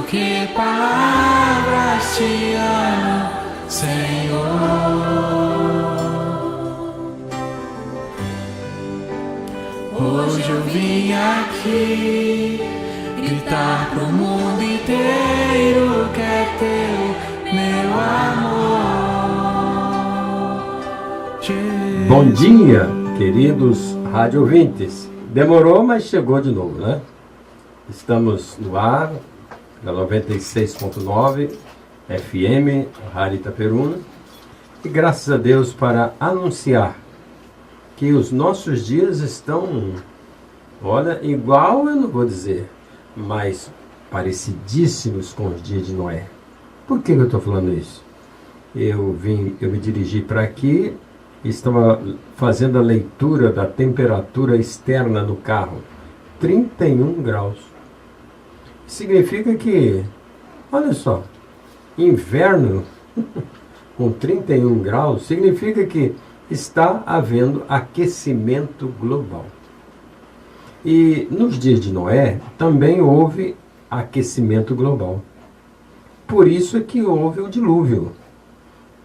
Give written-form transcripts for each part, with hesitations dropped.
que palavras te amo, Senhor. Hoje eu vim aqui gritar pro mundo inteiro que é teu, meu amor. Bom dia, queridos rádio ouvintes. Demorou, mas chegou de novo, né? Estamos no ar, na 96.9 FM, Rádio Itaperuna. E graças a Deus para anunciar que os nossos dias estão, olha, igual eu não vou dizer, mas parecidíssimos com os dias de Noé. Por que eu estou falando isso? Eu me dirigi para aqui, estava fazendo a leitura da temperatura externa no carro, 31 graus. Significa que, olha só, inverno com 31 graus, significa que está havendo aquecimento global. E nos dias de Noé também houve aquecimento global. Por isso é que houve o dilúvio.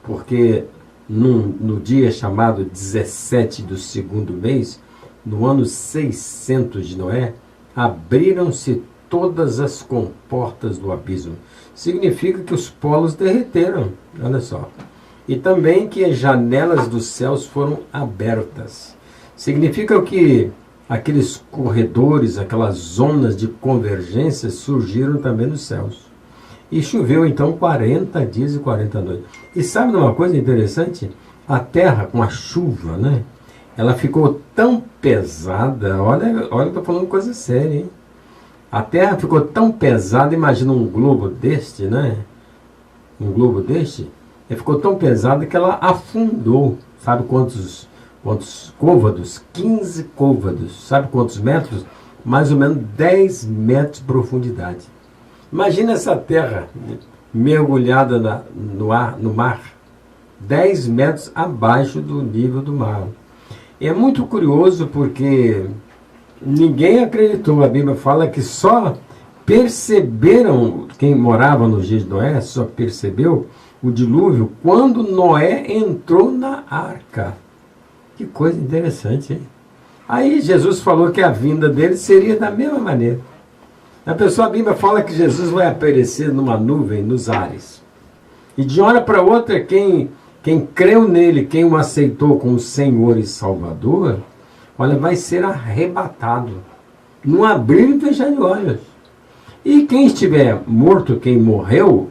Porque no dia chamado 17 do segundo mês, no ano 600 de Noé, abriram-se todas as comportas do abismo. Significa que os polos derreteram, olha só. E também que as janelas dos céus foram abertas. Significa que aqueles corredores, aquelas zonas de convergência surgiram também nos céus. E choveu então 40 dias e 40 noites. E sabe de uma coisa interessante? A terra com a chuva, né? Ela ficou tão pesada, olha, eu estou falando coisa séria, hein? A terra ficou tão pesada, imagina um globo deste, né? Um globo deste, ela ficou tão pesada que ela afundou. Sabe quantos côvados? 15 côvados. Sabe quantos metros? Mais ou menos 10 metros de profundidade. Imagina essa terra mergulhada no mar, 10 metros abaixo do nível do mar. E é muito curioso porque ninguém acreditou. A Bíblia fala que só perceberam, quem morava nos dias de Noé, só percebeu o dilúvio quando Noé entrou na arca. Que coisa interessante, hein? Aí Jesus falou que a vinda dele seria da mesma maneira. A Bíblia fala que Jesus vai aparecer numa nuvem nos ares. E de uma hora para outra, quem creu nele, quem o aceitou como Senhor e Salvador, olha, vai ser arrebatado. Num abrir e fechar de olhos. E quem estiver morto, quem morreu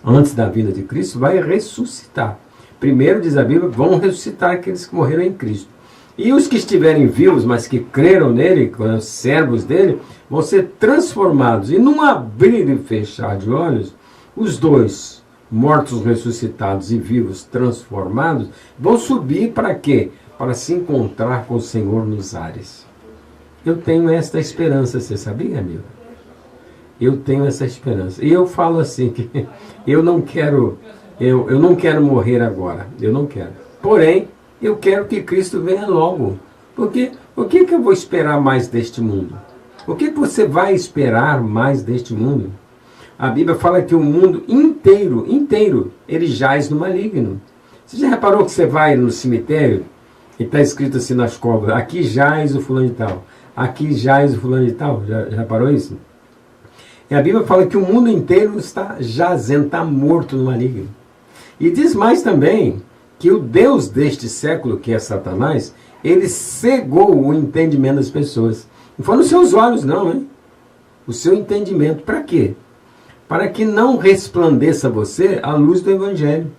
antes da vinda de Cristo, vai ressuscitar. Primeiro, diz a Bíblia, vão ressuscitar aqueles que morreram em Cristo. E os que estiverem vivos, mas que creram nele, os servos dele, vão ser transformados. E num abrir e fechar de olhos, os dois, mortos ressuscitados e vivos transformados, vão subir para quê? Para se encontrar com o Senhor nos ares. Eu tenho esta esperança, você sabia, amigo? Eu tenho essa esperança. E eu falo assim, que eu não quero morrer agora. Eu não quero. Porém, eu quero que Cristo venha logo. Porque o que eu vou esperar mais deste mundo? O que você vai esperar mais deste mundo? A Bíblia fala que o mundo inteiro, ele jaz no maligno. Você já reparou que você vai no cemitério e está escrito assim nas covas, aqui jaz o fulano de tal, aqui jaz o fulano de tal? Já reparou isso? E a Bíblia fala que o mundo inteiro está jazendo, está morto no maligno. E diz mais também que o Deus deste século, que é Satanás, ele cegou o entendimento das pessoas. Não foi nos seus olhos não, hein? O seu entendimento. Para quê? Para que não resplandeça você a luz do Evangelho.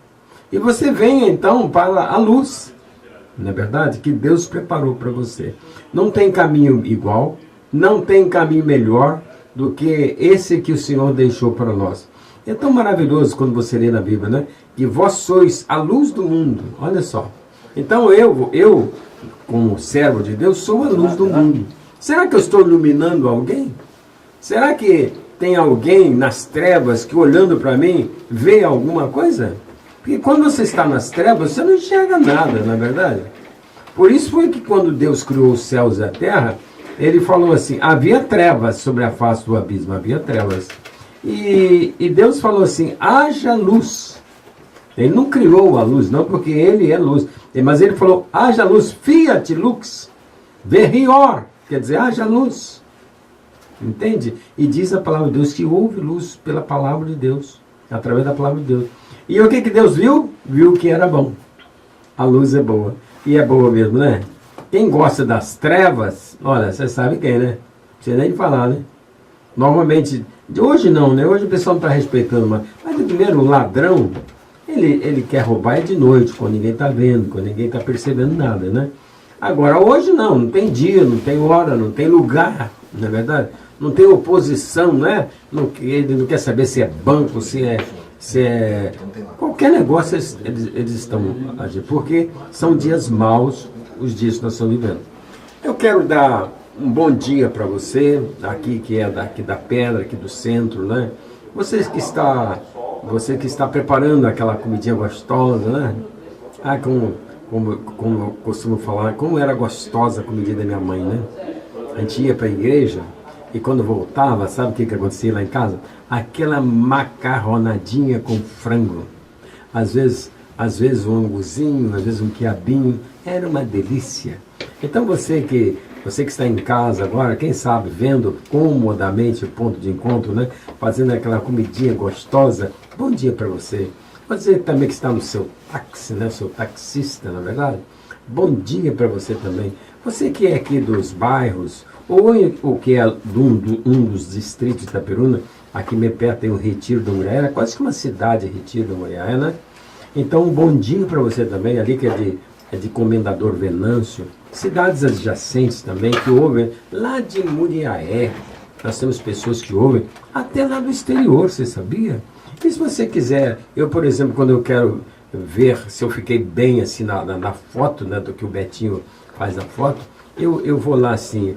E você venha então para a luz, não é verdade? Que Deus preparou para você. Não tem caminho igual, não tem caminho melhor do que esse que o Senhor deixou para nós. É tão maravilhoso quando você lê na Bíblia, né? Que vós sois a luz do mundo. Olha só. Então eu, como servo de Deus, sou a luz do mundo. Será que eu estou iluminando alguém? Será que tem alguém nas trevas que olhando para mim vê alguma coisa? Porque quando você está nas trevas, você não enxerga nada, não é verdade? Por isso foi que quando Deus criou os céus e a terra, ele falou assim, havia trevas sobre a face do abismo, havia trevas. E Deus falou assim, haja luz. Ele não criou a luz, não, porque ele é luz. Mas ele falou, haja luz, fiat lux, verrior, quer dizer, haja luz. Entende? E diz a palavra de Deus que houve luz pela palavra de Deus, através da palavra de Deus. E o que Deus viu? Viu que era bom. A luz é boa. E é boa mesmo, né? Quem gosta das trevas, olha, você sabe quem, né? Não precisa nem falar, né? Normalmente, hoje não, né? Hoje o pessoal não está respeitando mais. Mas primeiro, o ladrão, ele quer roubar de noite, quando ninguém está vendo, quando ninguém está percebendo nada, né? Agora, hoje não tem dia, não tem hora, não tem lugar, não é verdade? Não tem oposição, né? Ele não quer saber se é banco, se é qualquer negócio, eles estão agindo, porque são dias maus, os dias que nós estamos vivendo. Eu quero dar um bom dia para você, aqui que é daqui da Pedra, aqui do centro, né? Você que está preparando aquela comidinha gostosa, né? Ah, como eu costumo falar, como era gostosa a comidinha da minha mãe, né? A gente ia para a igreja e quando voltava, sabe o que acontecia lá em casa? Aquela macarronadinha com frango. Às vezes um anguzinho, às vezes um quiabinho. Era uma delícia. Então você que está em casa agora, quem sabe, vendo comodamente o ponto de encontro, né? Fazendo aquela comidinha gostosa, bom dia para você. Você também que está no seu táxi, né? Seu taxista, na verdade. Bom dia para você também. Você que é aqui dos bairros, ou que é um dos distritos de Itaperuna, aqui meio perto tem o Retiro do Muriaé, quase que uma cidade, Retiro do Muriaé, né? Então, um bom dia para você também, ali que é de Comendador Venâncio, cidades adjacentes também, que ouvem lá de Muriaé. Nós temos pessoas que ouvem até lá do exterior, você sabia? E se você quiser, eu, por exemplo, quando eu quero ver se eu fiquei bem assim na foto, né, do que o Betinho faz na foto, eu vou lá assim,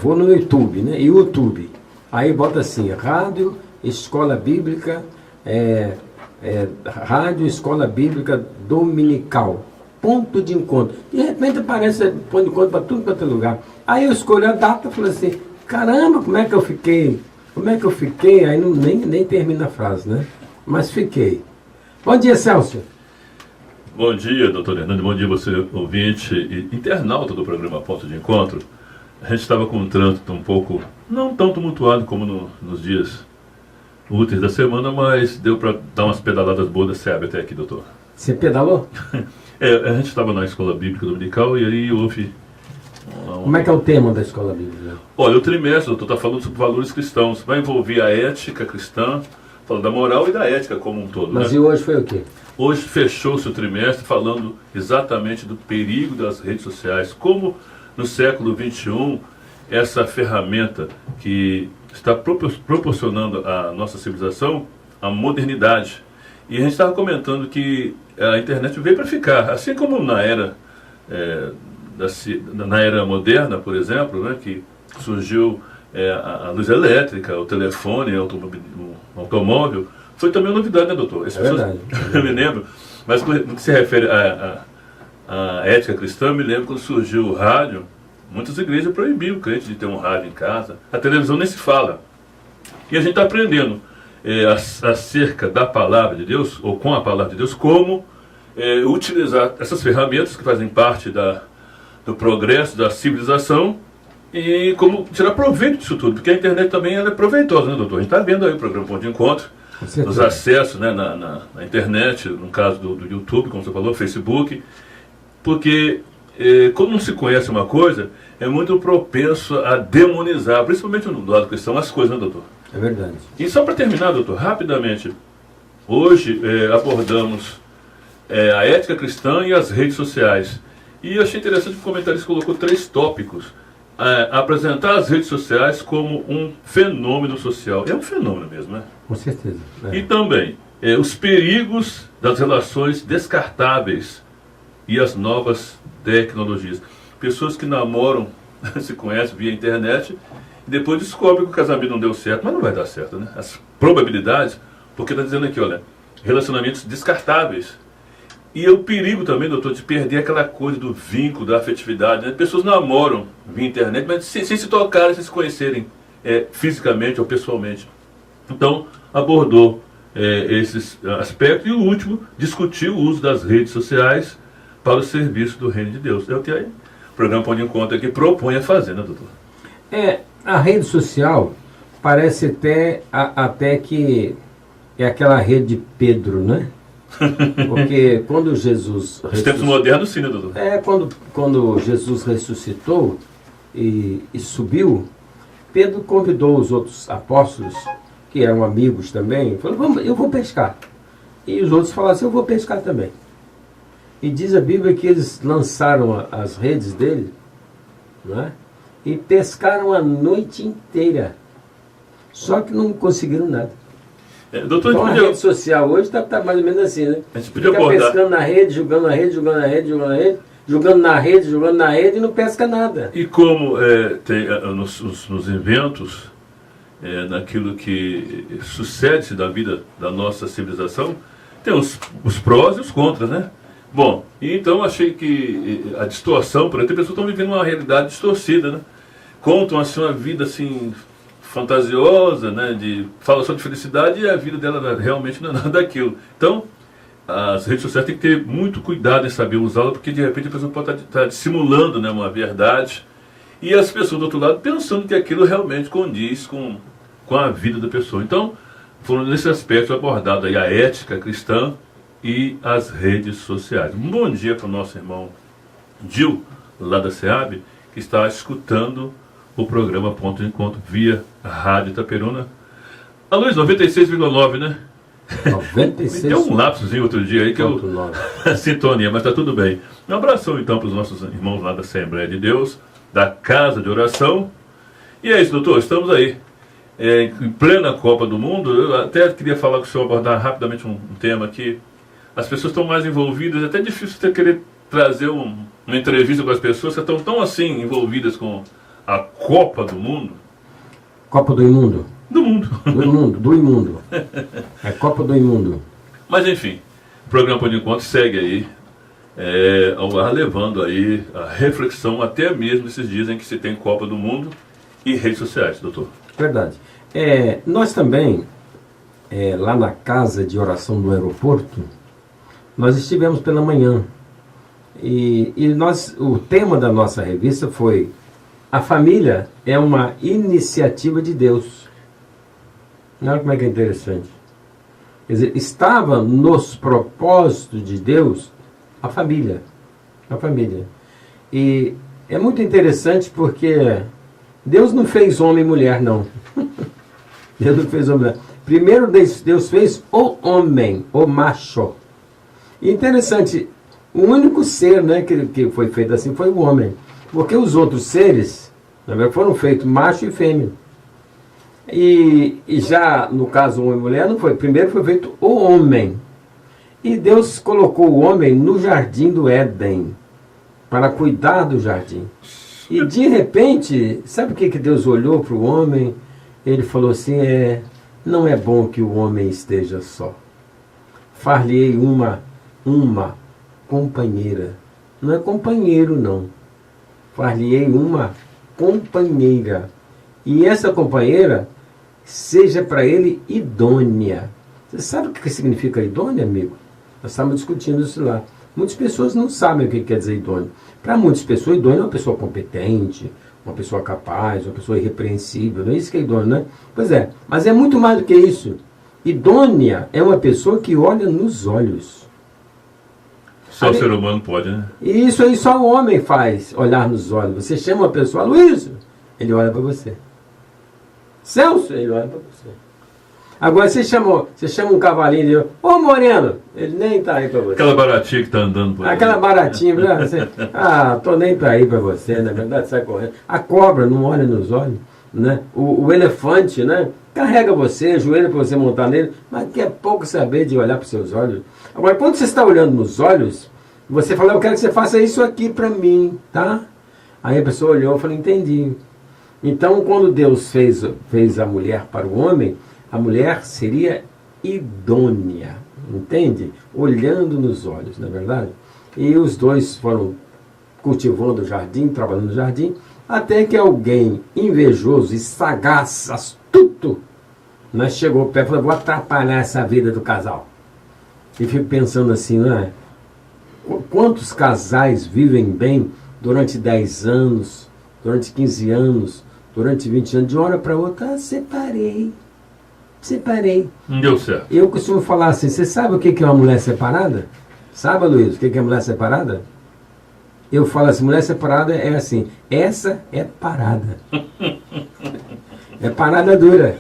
vou no YouTube, né, YouTube, aí bota assim, Rádio Escola Bíblica, Rádio Escola Bíblica Dominical, ponto de encontro. De repente aparece ponto de encontro para tudo quanto é lugar. Aí eu escolhi a data e falei assim, caramba, como é que eu fiquei? Aí nem termina a frase, né? Mas fiquei. Bom dia, Celso. Bom dia, doutor Hernando. Bom dia, você ouvinte e internauta do programa Ponto de Encontro. A gente estava com um trânsito um pouco, não tão tumultuado como nos dias úteis da semana, mas deu para dar umas pedaladas boas da SEAB até aqui, doutor. Você pedalou? A gente estava na Escola Bíblica Dominical e aí houve... Como é que é o tema da Escola Bíblica? Olha, o trimestre, doutor, está falando sobre valores cristãos. Vai envolver a ética cristã, falando da moral e da ética como um todo. Mas né? E hoje foi o quê? Hoje fechou-se o trimestre falando exatamente do perigo das redes sociais. Como no século XXI, essa ferramenta que está proporcionando à nossa civilização a modernidade. E a gente estava comentando que a internet veio para ficar. Assim como na era moderna, por exemplo, né, que surgiu a luz elétrica, o telefone, o automóvel, foi também uma novidade, né, doutor? Verdade. Eu me lembro, mas no que se refere à ética cristã, eu me lembro quando surgiu o rádio, muitas igrejas proibiam o crente de ter um rádio em casa, a televisão nem se fala. E a gente está aprendendo acerca da palavra de Deus, ou com a palavra de Deus, como utilizar essas ferramentas que fazem parte do progresso, da civilização, e como tirar proveito disso tudo, porque a internet também ela é proveitosa, né, doutor? A gente está vendo aí o programa Ponto de Encontro, os acessos, né, na internet, no caso do YouTube, como você falou, Facebook, porque quando não se conhece uma coisa, é muito propenso a demonizar, principalmente no lado cristão, as coisas, né, doutor? É verdade. E só para terminar, doutor, rapidamente, hoje abordamos a ética cristã e as redes sociais. E eu achei interessante que o comentarista colocou 3 tópicos. Apresentar as redes sociais como um fenômeno social. É um fenômeno mesmo, né? Com certeza. E também os perigos das relações descartáveis e as novas tecnologias. Pessoas que namoram, se conhecem via internet e depois descobrem que o casamento não deu certo, mas não vai dar certo, né? As probabilidades, porque está dizendo aqui, olha, relacionamentos descartáveis. E o perigo também, doutor, de perder aquela coisa do vínculo, da afetividade, né? Pessoas namoram via internet, mas sem se tocarem, sem se conhecerem fisicamente ou pessoalmente. Então, abordou esses aspectos, e o último discutiu o uso das redes sociais para o serviço do reino de Deus. É o que aí o programa Pão de Encontro aqui propõe a fazer, né, doutor? A rede social parece até que é aquela rede de Pedro, né? Porque quando Jesus Os tempos modernos, sim, né, doutor? Quando Jesus ressuscitou e subiu, Pedro convidou os outros apóstolos, que eram amigos também, falou: eu vou pescar. E os outros falaram assim: eu vou pescar também. E diz a Bíblia que eles lançaram as redes dele, né? E pescaram a noite inteira. Só que não conseguiram nada. Doutor, então a rede social hoje está mais ou menos assim, né? A gente podia fica abordar. Pescando na rede, jogando na rede, jogando na rede, jogando na rede, jogando na rede e não pesca nada. E como tem nos eventos, naquilo que sucede da vida da nossa civilização, tem os prós e os contras, né? Bom, e então achei que a distorção, por exemplo, as pessoas estão vivendo uma realidade distorcida, né? Contam assim uma vida assim fantasiosa, né? Fala só de felicidade, e a vida dela realmente não é nada daquilo. Então, as redes sociais têm que ter muito cuidado em saber usá-la, porque de repente a pessoa pode estar dissimulando, né, uma verdade, e as pessoas do outro lado pensando que aquilo realmente condiz com a vida da pessoa. Então, foram nesse aspecto abordado aí a ética cristã e as redes sociais. Um bom dia para o nosso irmão Gil, lá da SEAB, que está escutando o programa Ponto de Encontro via Rádio Itaperuna. A Luiz, 96,9, né? 96. Deu um lapsozinho outro dia aí que eu... a sintonia, mas está tudo bem. Um abração então para os nossos irmãos lá da Assembleia de Deus, da Casa de Oração. E é isso, doutor, estamos aí em plena Copa do Mundo. Eu até queria falar com o senhor, abordar rapidamente um tema que as pessoas estão mais envolvidas. É até difícil você querer trazer uma entrevista com as pessoas que estão tão assim envolvidas com a Copa do Mundo. Copa do Imundo? Do mundo. Do imundo. É Copa do Imundo. Mas enfim, o programa Pão de Encontro segue aí, ao ar, levando aí a reflexão até mesmo esses dias em que se tem Copa do Mundo e redes sociais, doutor. Verdade. Nós também, lá na Casa de Oração do Aeroporto, nós estivemos pela manhã. E o tema da nossa revista foi: a família é uma iniciativa de Deus. Olha como é que é interessante. Quer dizer, estava nos propósitos de Deus a família. A família. E é muito interessante porque Deus não fez homem e mulher, não. Deus não fez homem e mulher. Primeiro Deus fez o homem, o macho. E interessante, o único ser, né, que foi feito assim foi o homem. Porque os outros seres, na verdade, foram feitos macho e fêmea. E já no caso homem e mulher não foi. Primeiro foi feito o homem. E Deus colocou o homem no jardim do Éden para cuidar do jardim. E de repente, sabe o que Deus olhou para o homem? Ele falou assim: não é bom que o homem esteja só. Far-lhe-ei uma companheira. Não é companheiro, não. Far-lhe-ei uma companheira. E essa companheira seja para ele idônea. Você sabe o que significa idônea, amigo? Nós estamos discutindo isso lá. Muitas pessoas não sabem o que quer dizer idôneo. Para muitas pessoas, idôneo é uma pessoa competente, uma pessoa capaz, uma pessoa irrepreensível. Não é isso que é idôneo, né? Pois é, mas é muito mais do que isso. Idônea é uma pessoa que olha nos olhos. Só o ser humano pode, né? E isso aí só o homem faz, olhar nos olhos. Você chama uma pessoa: Luiz, ele olha para você. Celso, ele olha para você. Agora você chama um cavalinho e diz: ô Moreno, ele nem está aí para você. Aquela baratinha que está andando por aí. Aquela baratinha, você, tô nem para ir para você, na verdade sai correndo. A cobra não olha nos olhos, né? O elefante, né, carrega você, ajoelha para você montar nele, mas quer pouco saber de olhar para os seus olhos. Agora, quando você está olhando nos olhos, você fala: eu quero que você faça isso aqui para mim, tá? Aí a pessoa olhou e falou: entendi. Então, quando Deus fez a mulher para o homem, a mulher seria idônea, entende? Olhando nos olhos, não é verdade? E os dois foram cultivando o jardim, trabalhando no jardim, até que alguém invejoso e sagaz, astuto, Nós chegou perto e falou, vou atrapalhar essa vida do casal. E fico pensando assim, não é? Quantos casais vivem bem durante 10 anos, durante 15 anos, durante 20 anos, de uma hora para outra, separei. Não deu certo. Eu costumo falar assim, você sabe o que é uma mulher separada? Sabe, Luiz, o que é mulher separada? Eu falo assim, mulher separada é assim, essa é parada. É parada dura.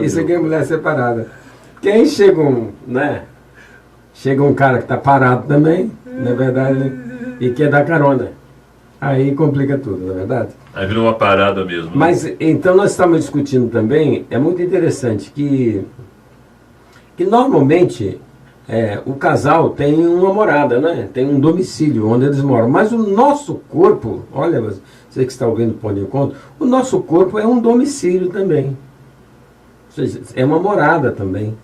Isso aqui é mulher separada. Porque aí chega um cara que está parado também, na verdade, e quer dar carona. Aí complica tudo, na verdade. Aí virou uma parada mesmo. Né? Mas, então, nós estamos discutindo também, é muito interessante que normalmente o casal tem uma morada, né? Tem um domicílio onde eles moram. Mas o nosso corpo, olha, você que está ouvindo o Pão de Encontro, o nosso corpo é um domicílio também. Ou seja, é uma morada também.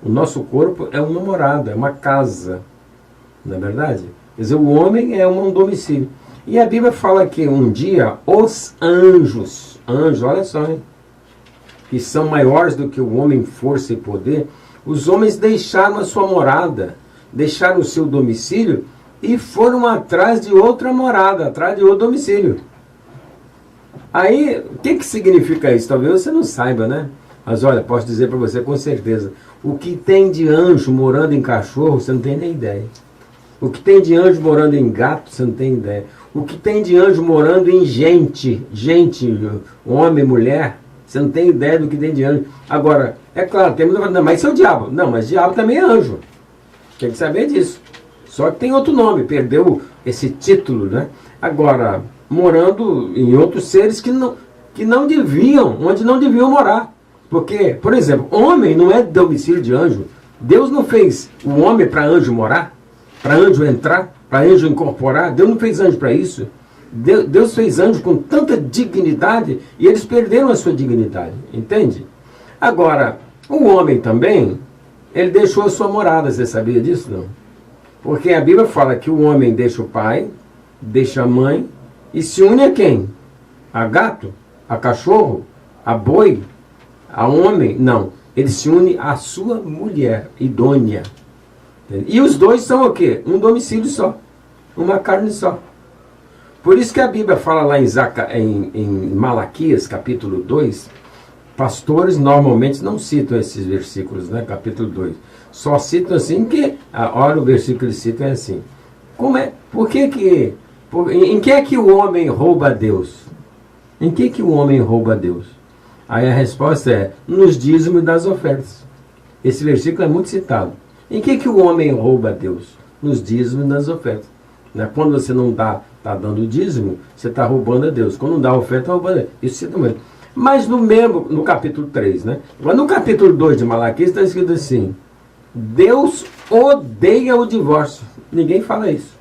O nosso corpo é uma morada, é uma casa. Não é verdade? Quer dizer, o homem é um domicílio. E a Bíblia fala que um dia os anjos, olha só, hein? Que são maiores do que o homem em força e poder, os homens deixaram a sua morada, deixaram o seu domicílio e foram atrás de outra morada, atrás de outro domicílio. Aí, o que significa isso? Talvez você não saiba, né? Mas olha, posso dizer para você com certeza, o que tem de anjo morando em cachorro, você não tem nem ideia. O que tem de anjo morando em gato, você não tem ideia. O que tem de anjo morando em gente, homem, mulher, você não tem ideia do que tem de anjo. Agora, é claro, tem muita coisa, não, mas isso é o diabo. Não, mas diabo também é anjo. Tem que saber disso. Só que tem outro nome, perdeu esse título, né? Agora, morando em outros seres que não deviam, onde não deviam morar. Porque, por exemplo, homem não é domicílio de anjo. Deus não fez o homem para anjo morar, para anjo entrar, para anjo incorporar. Deus não fez anjo para isso. Deus fez anjo com tanta dignidade e eles perderam a sua dignidade, entende? Agora, o homem também, ele deixou a sua morada, você sabia disso, não? Porque a Bíblia fala que o homem deixa o pai, deixa a mãe e se une a quem? A gato? A cachorro? A boi? A homem? Não. Ele se une à sua mulher idônea. E os dois são o quê? Um domicílio só. Uma carne só. Por isso que a Bíblia fala lá em Malaquias, capítulo 2, pastores normalmente não citam esses versículos, né? Capítulo 2. Só citam assim que, olha o versículo que eles citam é assim. Como é? Em que é que o homem rouba a Deus? Em que o homem rouba a Deus? Aí a resposta é, nos dízimos das ofertas. Esse versículo é muito citado. Em que o homem rouba a Deus? Nos dízimos das ofertas. Né? Quando você não está dando o dízimo, você está roubando a Deus. Quando não dá a oferta, está roubando a Deus. Isso cita muito. Mas no capítulo 3, né? Mas no capítulo 2 de Malaquias está escrito assim, Deus odeia o divórcio. Ninguém fala isso.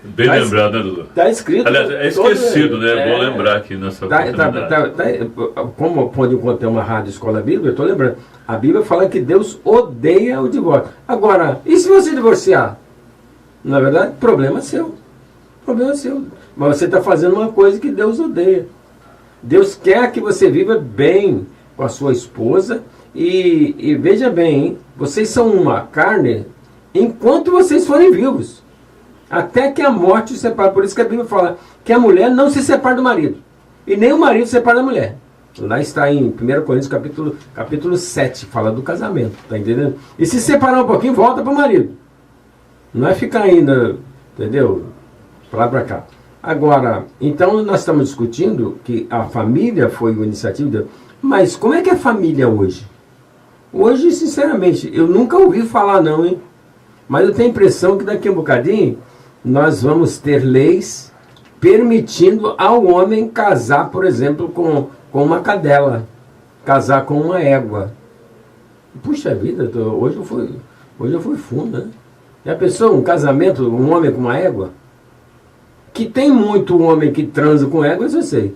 Bem lembrado, né, Dudu? Está escrito. Aliás, é esquecido, né? É bom lembrar aqui nessa oportunidade. Como pode encontrar uma rádio escola bíblica, eu estou lembrando. A Bíblia fala que Deus odeia o divórcio. Agora, e se você divorciar? Na verdade, problema seu. Problema seu. Mas você está fazendo uma coisa que Deus odeia. Deus quer que você viva bem com a sua esposa. E veja bem, hein? Vocês são uma carne enquanto vocês forem vivos. Até que a morte os separe. Por isso que a Bíblia fala que a mulher não se separa do marido. E nem o marido se separa da mulher. Lá está em 1 Coríntios capítulo 7, fala do casamento. Tá entendendo? E se separar um pouquinho, volta para o marido. Não é ficar ainda, entendeu? Para lá para cá. Agora, então nós estamos discutindo que a família foi uma iniciativa de Deus. Mas como é que é a família hoje? Hoje, sinceramente, eu nunca ouvi falar não, hein? Mas eu tenho a impressão que daqui a um bocadinho nós vamos ter leis permitindo ao homem casar, por exemplo, com uma cadela, casar com uma égua. Puxa vida, hoje eu fui fundo, né? Já pensou um casamento, um homem com uma égua? Que tem muito homem que transa com égua, isso eu sei.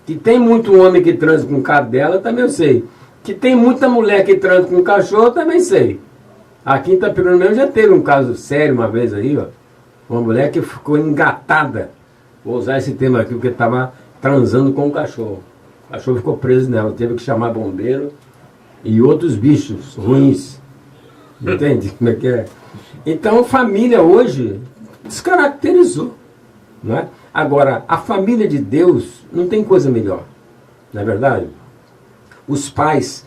Que tem muito homem que transa com cadela, também eu sei. Que tem muita mulher que transa com cachorro, também sei. Aqui em Itapiruna mesmo já teve um caso sério uma vez aí, ó. Uma mulher que ficou engatada. Vou usar esse termo aqui porque estava transando com o cachorro. O cachorro ficou preso nela, teve que chamar bombeiro e outros bichos ruins. Entende como é que é? Então, família hoje descaracterizou. Não é? Agora, a família de Deus não tem coisa melhor. Não é verdade? Os pais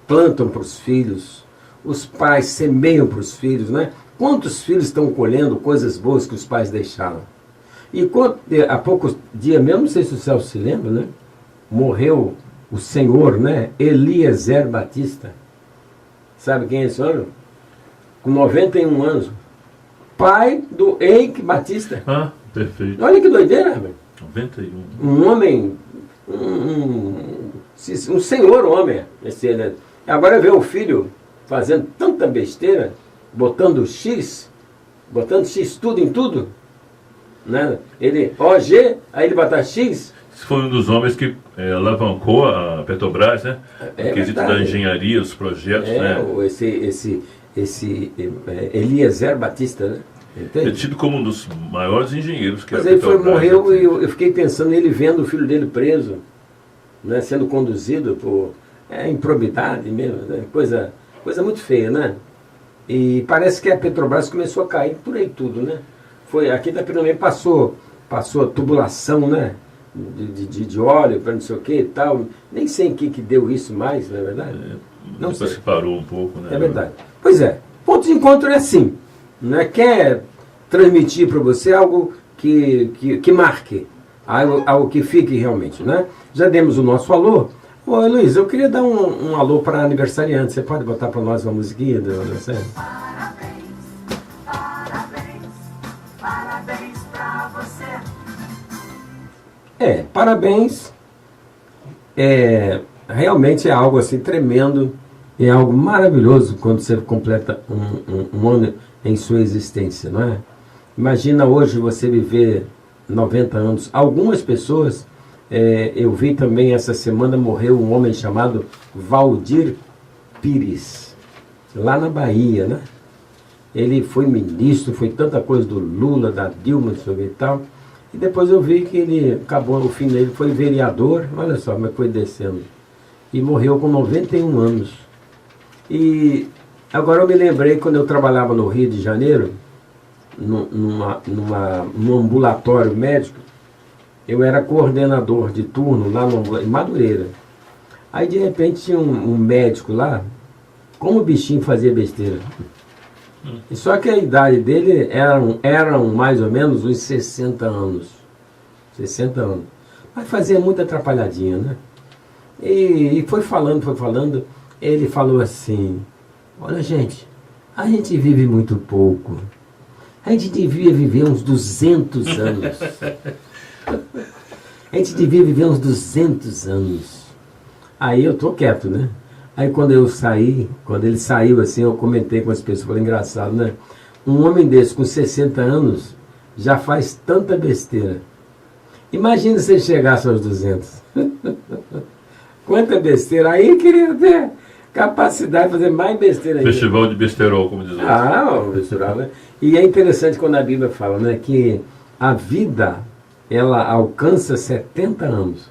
plantam para os filhos, os pais semeiam para os filhos, né? Quantos filhos estão colhendo coisas boas que os pais deixaram? E há poucos dias mesmo, não sei se o Celso se lembra, né? Morreu o senhor, né? Eliezer Batista. Sabe quem é esse senhor? Com 91 anos. Pai do Eike Batista. Ah, perfeito. Olha que doideira, velho. 91. Um homem, um senhor homem. Né? Agora vê o filho fazendo tanta besteira, botando X tudo em tudo. Né? Ele, OG, aí ele bota X. Esse foi um dos homens que alavancou a Petrobras, né? É O quesito da engenharia, os projetos, né? Esse Eliezer Batista, né? Entende? É tido como um dos maiores engenheiros que Mas a ele Petrobras. morreu e eu fiquei pensando nele vendo o filho dele preso, né? Sendo conduzido por improbidade mesmo, né? Coisa muito feia, né? E parece que a Petrobras começou a cair por aí tudo, né? Aqui da Pirâmide passou a tubulação, né? De óleo para não sei o que e tal. Nem sei em que deu isso mais, não é verdade? Não Depois sei. que parou um pouco, né? É verdade. Pois é, ponto de encontro é assim. Né? Quer transmitir para você algo que marque, algo que fique realmente. Né? Já demos o nosso alô. Ô Luiz, eu queria dar um alô para aniversariante. Você pode botar para nós uma musiquinha do aniversário? Parabéns pra você. Parabéns. Realmente é algo assim tremendo, é algo maravilhoso quando você completa um ano em sua existência, não é? Imagina hoje você viver 90 anos. Algumas pessoas, eu vi também essa semana, morreu um homem chamado Valdir Pires, lá na Bahia, né? Ele foi ministro, foi tanta coisa do Lula, da Dilma, não sei o que e tal. E depois eu vi que ele acabou, o fim dele foi vereador, olha só como é que foi descendo. E morreu com 91 anos. E agora eu me lembrei quando eu trabalhava no Rio de Janeiro, num ambulatório médico, eu era coordenador de turno lá em Madureira. Aí de repente tinha um médico lá, como o bichinho fazia besteira. E só que a idade dele eram mais ou menos uns 60 anos. 60 anos. Mas fazia muita atrapalhadinha, né? E foi falando, ele falou assim, olha gente, a gente vive muito pouco. A gente devia viver uns 200 anos. A gente devia viver uns 200 anos. Aí eu tô quieto, né? Aí quando ele saiu assim, eu comentei com as pessoas, falei, engraçado, né? Um homem desse com 60 anos já faz tanta besteira. Imagina se ele chegasse aos 200. Quanta besteira. Aí queria ter capacidade de fazer mais besteira ainda. Festival de besterol, como diz o outro. O besterol, né? E é interessante quando a Bíblia fala, né, que a vida, ela alcança 70 anos.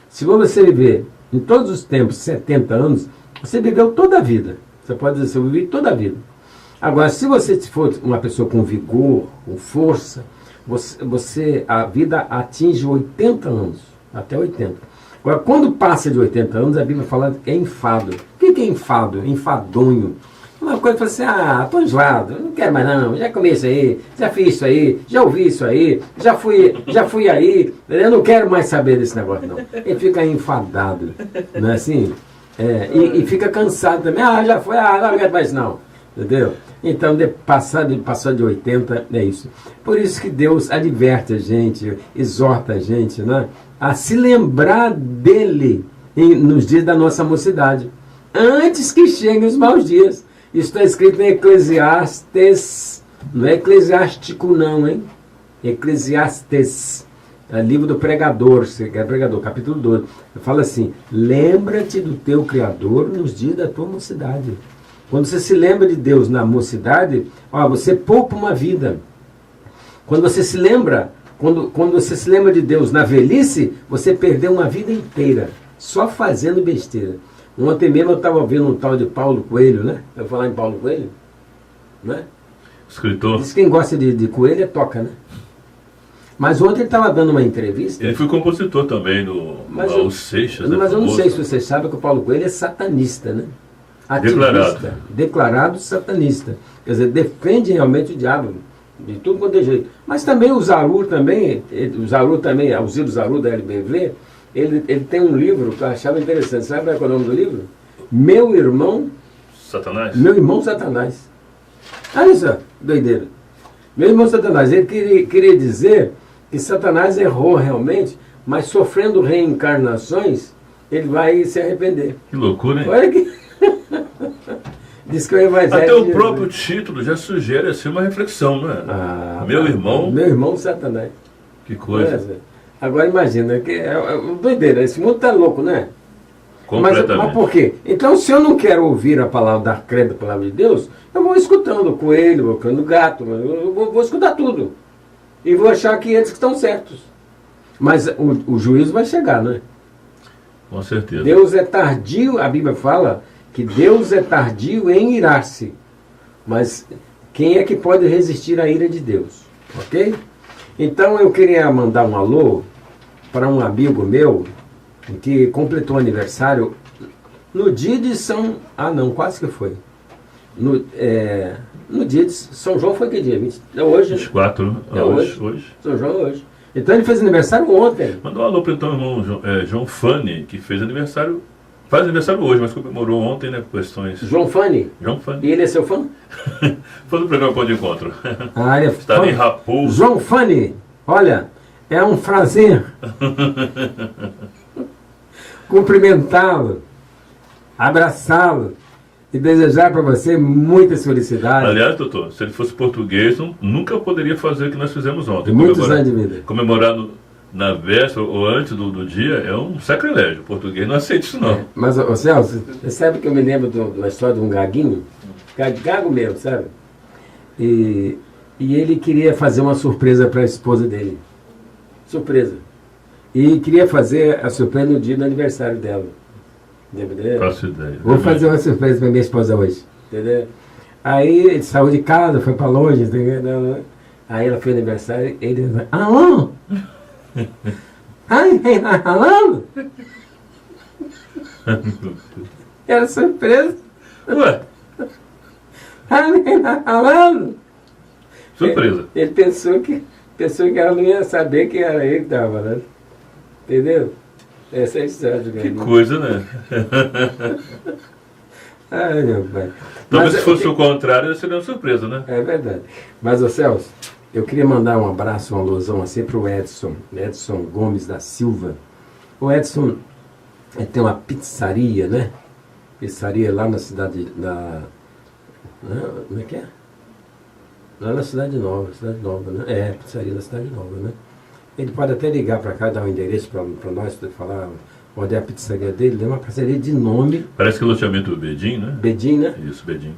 Se você viver em todos os tempos 70 anos, você viveu toda a vida. Você pode dizer, eu vivi toda a vida. Agora, se você for uma pessoa com vigor, com força, a vida atinge 80 anos, até 80. Agora, quando passa de 80 anos, a Bíblia fala que é enfado. O que é enfado? Enfadonho. Uma coisa que fala assim, tô enjoado, não quero mais não, já comi isso aí, já fiz isso aí, já ouvi isso aí, já fui aí, eu não quero mais saber desse negócio não. Ele fica enfadado, não é assim? E fica cansado também, já foi, não quero mais não, entendeu? Então, passar de 80, é isso. Por isso que Deus adverte a gente, exorta a gente, né, a se lembrar dele nos dias da nossa mocidade, antes que cheguem os maus dias. Isso está escrito em Eclesiastes, não é eclesiástico não, hein? Eclesiastes, livro do pregador, você quer pregador, capítulo 12. Fala assim, lembra-te do teu Criador nos dias da tua mocidade. Quando você se lembra de Deus na mocidade, você poupa uma vida. Quando você se lembra Quando você se lembra de Deus na velhice, você perdeu uma vida inteira só fazendo besteira. Ontem mesmo eu estava ouvindo um tal de Paulo Coelho, né? Eu vou falar em Paulo Coelho, né? Escritor. Diz que quem gosta de coelho é toca, né? Mas ontem ele estava dando uma entrevista. Ele foi compositor também do Raul Seixas. Mas eu não sei se vocês sabem que o Paulo Coelho é satanista, né? Declarado. Declarado satanista. Quer dizer, defende realmente o diabo de tudo quanto é jeito. Mas também o Zaru também, Alziro Zaru da LBV, ele tem um livro que eu achava interessante. Sabe qual é o nome do livro? Meu Irmão Satanás? Meu Irmão Satanás. Olha só, doideira. Meu irmão Satanás, ele queria dizer que Satanás errou realmente, mas sofrendo reencarnações, ele vai se arrepender. Que loucura, hein? Olha que... Diz que o Evangelho... Até o próprio título já sugere assim uma reflexão, não é? Meu irmão... Meu irmão Satanás. Que coisa. Agora imagina, que é doideira, esse mundo tá louco, né? Completamente. Mas por quê? Então, se eu não quero ouvir a palavra, dar crédito à palavra de Deus, eu vou escutando o coelho, vou escutando o gato, eu vou escutar tudo. E vou achar que eles que estão certos. Mas o juízo vai chegar, né? Com certeza. Deus é tardio, a Bíblia fala que Deus é tardio em irar-se. Mas quem é que pode resistir à ira de Deus? Ok? Então eu queria mandar um alô para um amigo meu que completou aniversário no dia de São... Ah não, quase que foi. No dia de São João foi que dia? É hoje. 24, é hoje. São João é hoje. Então ele fez aniversário ontem. Mandou um alô para o então irmão João Fani, que faz aniversário hoje, mas comemorou ontem, né, por questões... João Fani? João Fani. E ele é seu fã? Fã do programa Pão de Encontro. Ah, ele é Está fã. em Raposo. João Fani, olha, é um prazer cumprimentá-lo, abraçá-lo e desejar para você muitas felicidades. Aliás, doutor, se ele fosse português, nunca poderia fazer o que nós fizemos ontem. Muitos anos de vida. Comemorar na véspera ou antes do dia é um sacrilégio. O português não aceita isso, não. Mas, ô Celso, você sabe que eu me lembro da história de um gaguinho? Gago mesmo, sabe? E ele queria fazer uma surpresa para a esposa dele. Surpresa. E queria fazer a surpresa no dia do aniversário dela. Entendeu? Faço ideia. Vou fazer uma surpresa para minha esposa hoje. Entendeu? Aí ele saiu de casa, foi para longe. Entendeu? Aí ela fez aniversário e ele disse: alô? Ai, quem tá falando? Era surpresa. Ué, Ai, quem tá falando? surpresa. Ele pensou que ela não ia saber que era ele que estava falando. Entendeu? Essa é a história do Que galinho. coisa, né? Ai, meu pai. Talvez Mas, se fosse o contrário, seria uma surpresa, né? É verdade. Mas, ô Celso, eu queria mandar um abraço, uma alusão assim para o Edson Gomes da Silva. O Edson tem uma pizzaria, né? Pizzaria lá na cidade da... Como é que é? Lá na Cidade Nova, né? É, pizzaria da Cidade Nova, né? Ele pode até ligar para cá, dar um endereço para nós, falar onde é a pizzaria dele. É uma pizzaria de nome. Parece que é o loteamento Bedim, né? Bedim, né? Isso, Bedim.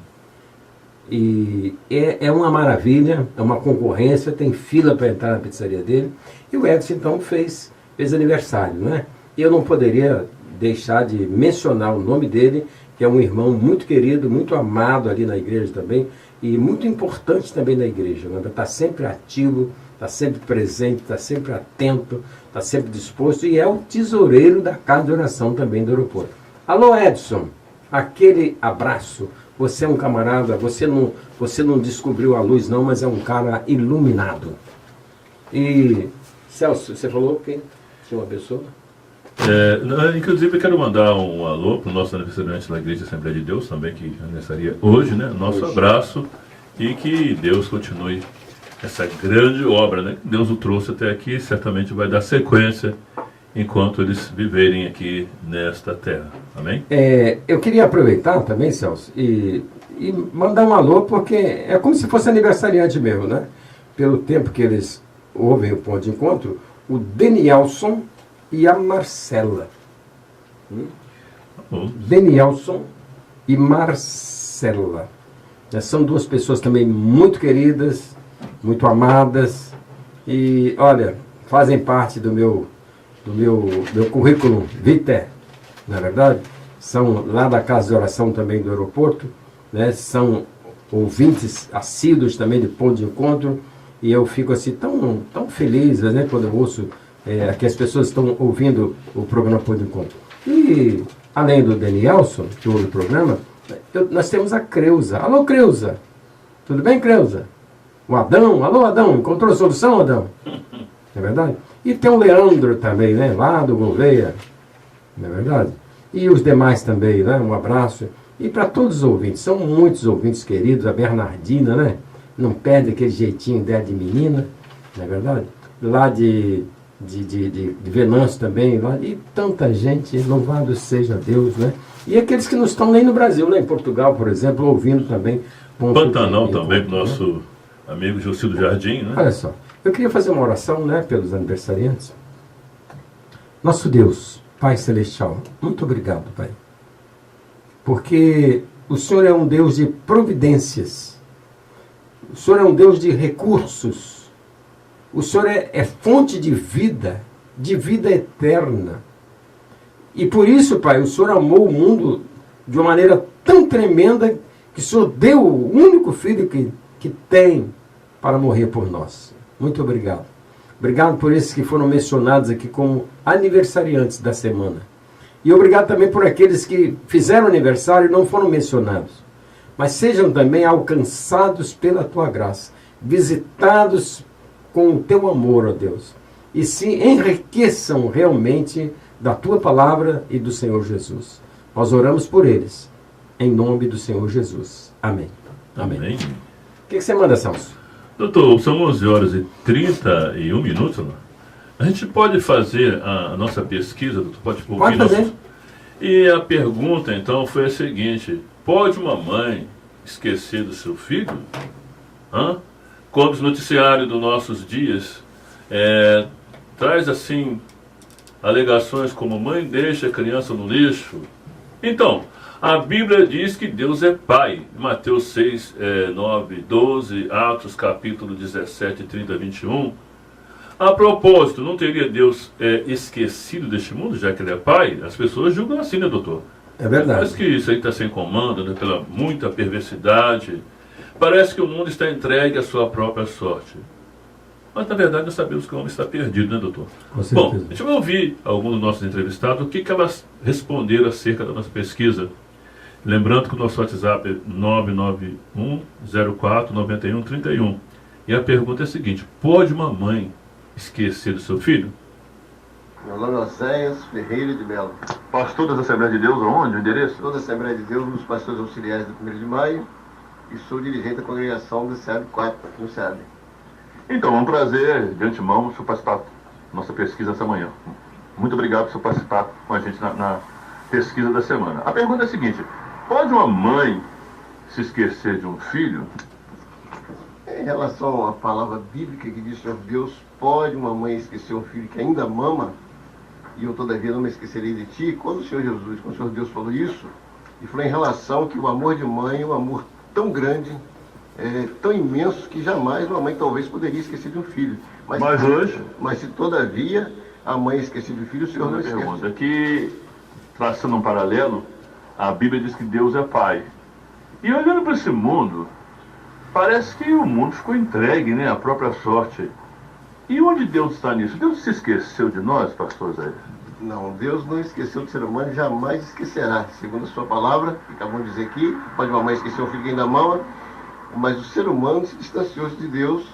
E é uma maravilha, é uma concorrência, tem fila para entrar na pizzaria dele. E o Edson, então, fez aniversário, né? E eu não poderia deixar de mencionar o nome dele, que é um irmão muito querido, muito amado ali na igreja também, e muito importante também na igreja, né? Está sempre ativo, está sempre presente, está sempre atento, está sempre disposto, e é o tesoureiro da casa de oração também do aeroporto. Alô, Edson, aquele abraço. Você é um camarada, você não descobriu a luz não, mas é um cara iluminado. E, Celso, você falou que tinha uma pessoa? Inclusive eu quero mandar um alô para o nosso aniversariante da Igreja Assembleia de Deus também, que aniversaria hoje, né? Nosso abraço e que Deus continue essa grande obra, né? Que Deus o trouxe até aqui, certamente vai dar sequência enquanto eles viverem aqui nesta terra. Amém? Eu queria aproveitar também, Celso, e mandar um alô, porque é como se fosse aniversariante mesmo, né? Pelo tempo que eles ouvem o ponto de encontro, o Denielson e a Marcela. Denielson e Marcela. São duas pessoas também muito queridas, muito amadas, E, olha, fazem parte do meu currículo vitae, na verdade. São lá da Casa de Oração também do aeroporto, né? São ouvintes assíduos também de Ponto de Encontro. E eu fico assim tão feliz, né, quando eu ouço que as pessoas estão ouvindo o programa Ponto de Encontro. E, além do Danielson, que ouve o programa, nós temos a Creuza. Alô, Creuza! Tudo bem, Creuza? O Adão, alô, Adão, encontrou a solução, Adão? Não é verdade? E tem o Leandro também, né, lá do Gouveia, não é verdade? E os demais também, né, um abraço. E para todos os ouvintes, são muitos ouvintes queridos, a Bernardina, né? Não perde aquele jeitinho dela de menina, não é verdade? Lá de Venâncio também, lá, e tanta gente, louvado seja Deus, né? E aqueles que não estão nem no Brasil, né? Em Portugal, por exemplo, ouvindo também. Pantanal também, para o nosso amigo Jocildo Jardim, né? Olha só, eu queria fazer uma oração, né, pelos aniversariantes. Nosso Deus, Pai Celestial, muito obrigado, Pai. Porque o Senhor é um Deus de providências. O Senhor é um Deus de recursos. O Senhor é fonte de vida eterna. E por isso, Pai, o Senhor amou o mundo de uma maneira tão tremenda que o Senhor deu o único filho que tem para morrer por nós. Muito obrigado. Obrigado por esses que foram mencionados aqui como aniversariantes da semana. E obrigado também por aqueles que fizeram aniversário e não foram mencionados. Mas sejam também alcançados pela Tua graça, visitados com o Teu amor, ó Deus. E se enriqueçam realmente da Tua palavra e do Senhor Jesus. Nós oramos por eles, em nome do Senhor Jesus. Amém. Amém. O que você manda, Celso? Doutor, são 11 horas e 31 minutos, não? A gente pode fazer a nossa pesquisa, doutor? Pode fazer. E a pergunta, então, foi a seguinte: pode uma mãe esquecer do seu filho? Quando os noticiários dos nossos dias traz, assim, alegações como mãe deixa a criança no lixo. Então, a Bíblia diz que Deus é Pai. Mateus 6, 9, 12, Atos capítulo 17, 30, 21. A propósito, não teria Deus esquecido deste mundo, já que Ele é Pai? As pessoas julgam assim, né, doutor? É verdade. Parece que isso aí está sem comando, né, pela muita perversidade. Parece que o mundo está entregue à sua própria sorte. Mas, na verdade, nós sabemos que o homem está perdido, né, doutor? Com certeza. Bom, a gente vai ouvir alguns dos nossos entrevistados, o que elas responderam acerca da nossa pesquisa. Lembrando que o nosso WhatsApp é 991-04-9131. E a pergunta é a seguinte: pode uma mãe esquecer do seu filho? Meu nome é Oséias Ferreira de Melo. Pastor das Assembleias de Deus, aonde? O endereço? Sou da Assembleia de Deus, um dos pastores auxiliares do 1º de Maio, e sou dirigente da congregação do SEAB 4, aqui no SEAB. Então, é um prazer, de antemão, o senhor participar da nossa pesquisa essa manhã. Muito obrigado por o senhor participar com a gente na pesquisa da semana. A pergunta é a seguinte: pode uma mãe se esquecer de um filho? Em relação à palavra bíblica que diz: Senhor Deus, pode uma mãe esquecer um filho que ainda mama, e eu todavia não me esquecerei de ti? Quando o Senhor Jesus, quando o Senhor Deus falou isso, e falou em relação que o amor de mãe é um amor tão grande, tão imenso, que jamais uma mãe talvez poderia esquecer de um filho. Mas se todavia a mãe esquecer de um filho, o Senhor não esquece. Pergunta aqui, traçando um paralelo, a Bíblia diz que Deus é Pai. E olhando para esse mundo, parece que o mundo ficou entregue, né, à própria sorte. E onde Deus está nisso? Deus se esqueceu de nós, pastor Zé? Não, Deus não esqueceu do ser humano e jamais esquecerá. Segundo a sua palavra, que acabou de dizer aqui, pode uma mãe esquecer um filho que ainda mama, mas o ser humano se distanciou de Deus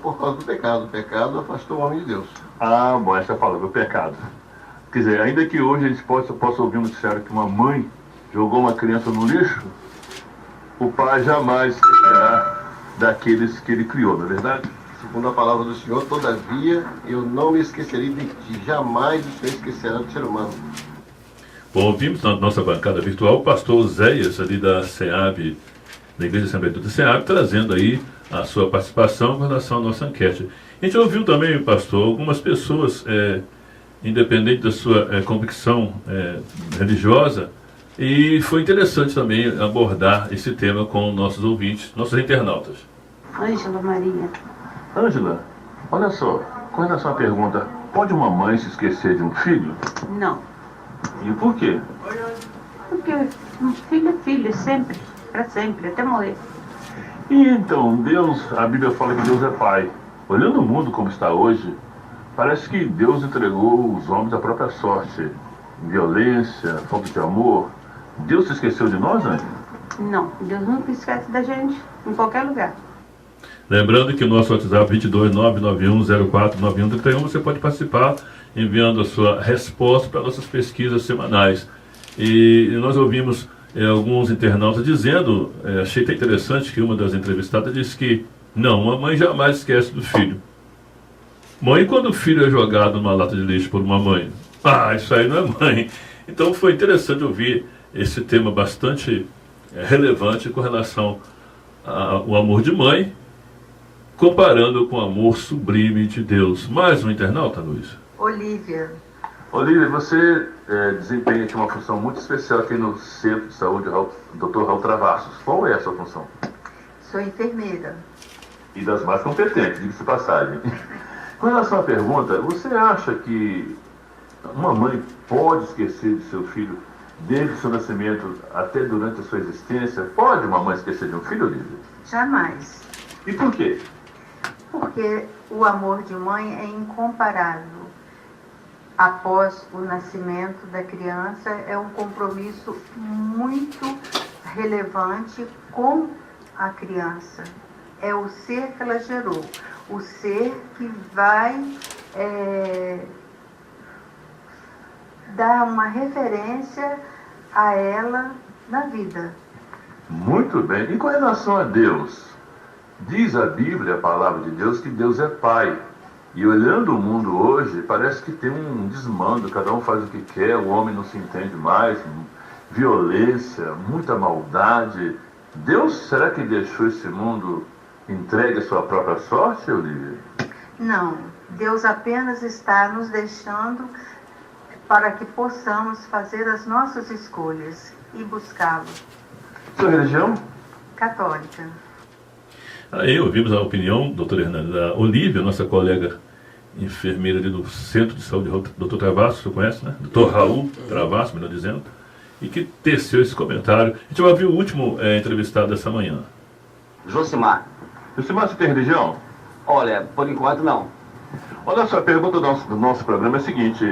por causa do pecado. O pecado afastou o homem de Deus. Ah, bom, essa é a palavra, o pecado. Quer dizer, ainda que hoje a gente possa ouvir um noticiário que uma mãe jogou uma criança no lixo, o pai jamais esquecerá daqueles que ele criou, não é verdade? Segundo a palavra do Senhor, todavia, eu não me esquecerei de ti. Jamais o Senhor esquecerá do ser humano. Bom, ouvimos na nossa bancada virtual o pastor Zéias, ali da SEAB, da Igreja Assembleia do SEAB, trazendo aí a sua participação com relação à nossa enquete. A gente ouviu também, pastor, algumas pessoas, independente da sua convicção religiosa, e foi interessante também abordar esse tema com nossos ouvintes, nossos internautas. Ângela Maria. Ângela, Olha só, com relação à pergunta, pode uma mãe se esquecer de um filho? Não. E por quê? Porque um filho é filho, sempre, para sempre, até morrer. E então, Deus, a Bíblia fala que Deus é pai. Olhando o mundo como está hoje, parece que Deus entregou os homens à própria sorte. Violência, falta de amor. Deus se esqueceu de nós, Anny? Não, Deus nunca esquece da gente, em qualquer lugar. Lembrando que o nosso WhatsApp 22991049131, você pode participar enviando a sua resposta para nossas pesquisas semanais. E nós ouvimos alguns internautas dizendo, achei até interessante que uma das entrevistadas disse que não, uma mãe jamais esquece do filho. Mãe, quando o filho é jogado numa lata de lixo por uma mãe, isso aí não é mãe. Então foi interessante ouvir esse tema bastante relevante com relação ao amor de mãe, comparando com o amor sublime de Deus. Mais um internauta, Luiz? Olívia. Olívia, você desempenha aqui uma função muito especial aqui no Centro de Saúde Dr. Raul Travassos. Qual é a sua função? Sou enfermeira. E das mais competentes, diga-se de passagem. Com relação à pergunta, você acha que uma mãe pode esquecer de seu filho desde o seu nascimento até durante a sua existência? Pode uma mãe esquecer de um filho, Olívia? Jamais. E por quê? Porque o amor de mãe é incomparável. Após o nascimento da criança, é um compromisso muito relevante com a criança. É o ser que ela gerou, o ser que vai dar uma referência a ela na vida. Muito bem. E com relação a Deus? Diz a Bíblia, a palavra de Deus, que Deus é Pai. E olhando o mundo hoje, parece que tem um desmando, cada um faz o que quer, o homem não se entende mais, violência, muita maldade. Deus, será que deixou esse mundo entregue à sua própria sorte, Olívia? Não, Deus apenas está nos deixando para que possamos fazer as nossas escolhas e buscá-lo. Sua religião? Católica. Aí ouvimos a opinião, doutora Hernani, da Olívia, nossa colega enfermeira ali do Centro de Saúde, doutor Travassos, você conhece, né? Doutor Raul Travassos, melhor dizendo, e que teceu esse comentário. A gente vai ouvir o último entrevistado dessa manhã. Josimar. Josimar, você tem religião? Olha, por enquanto não. Olha só, a pergunta do nosso programa é a seguinte,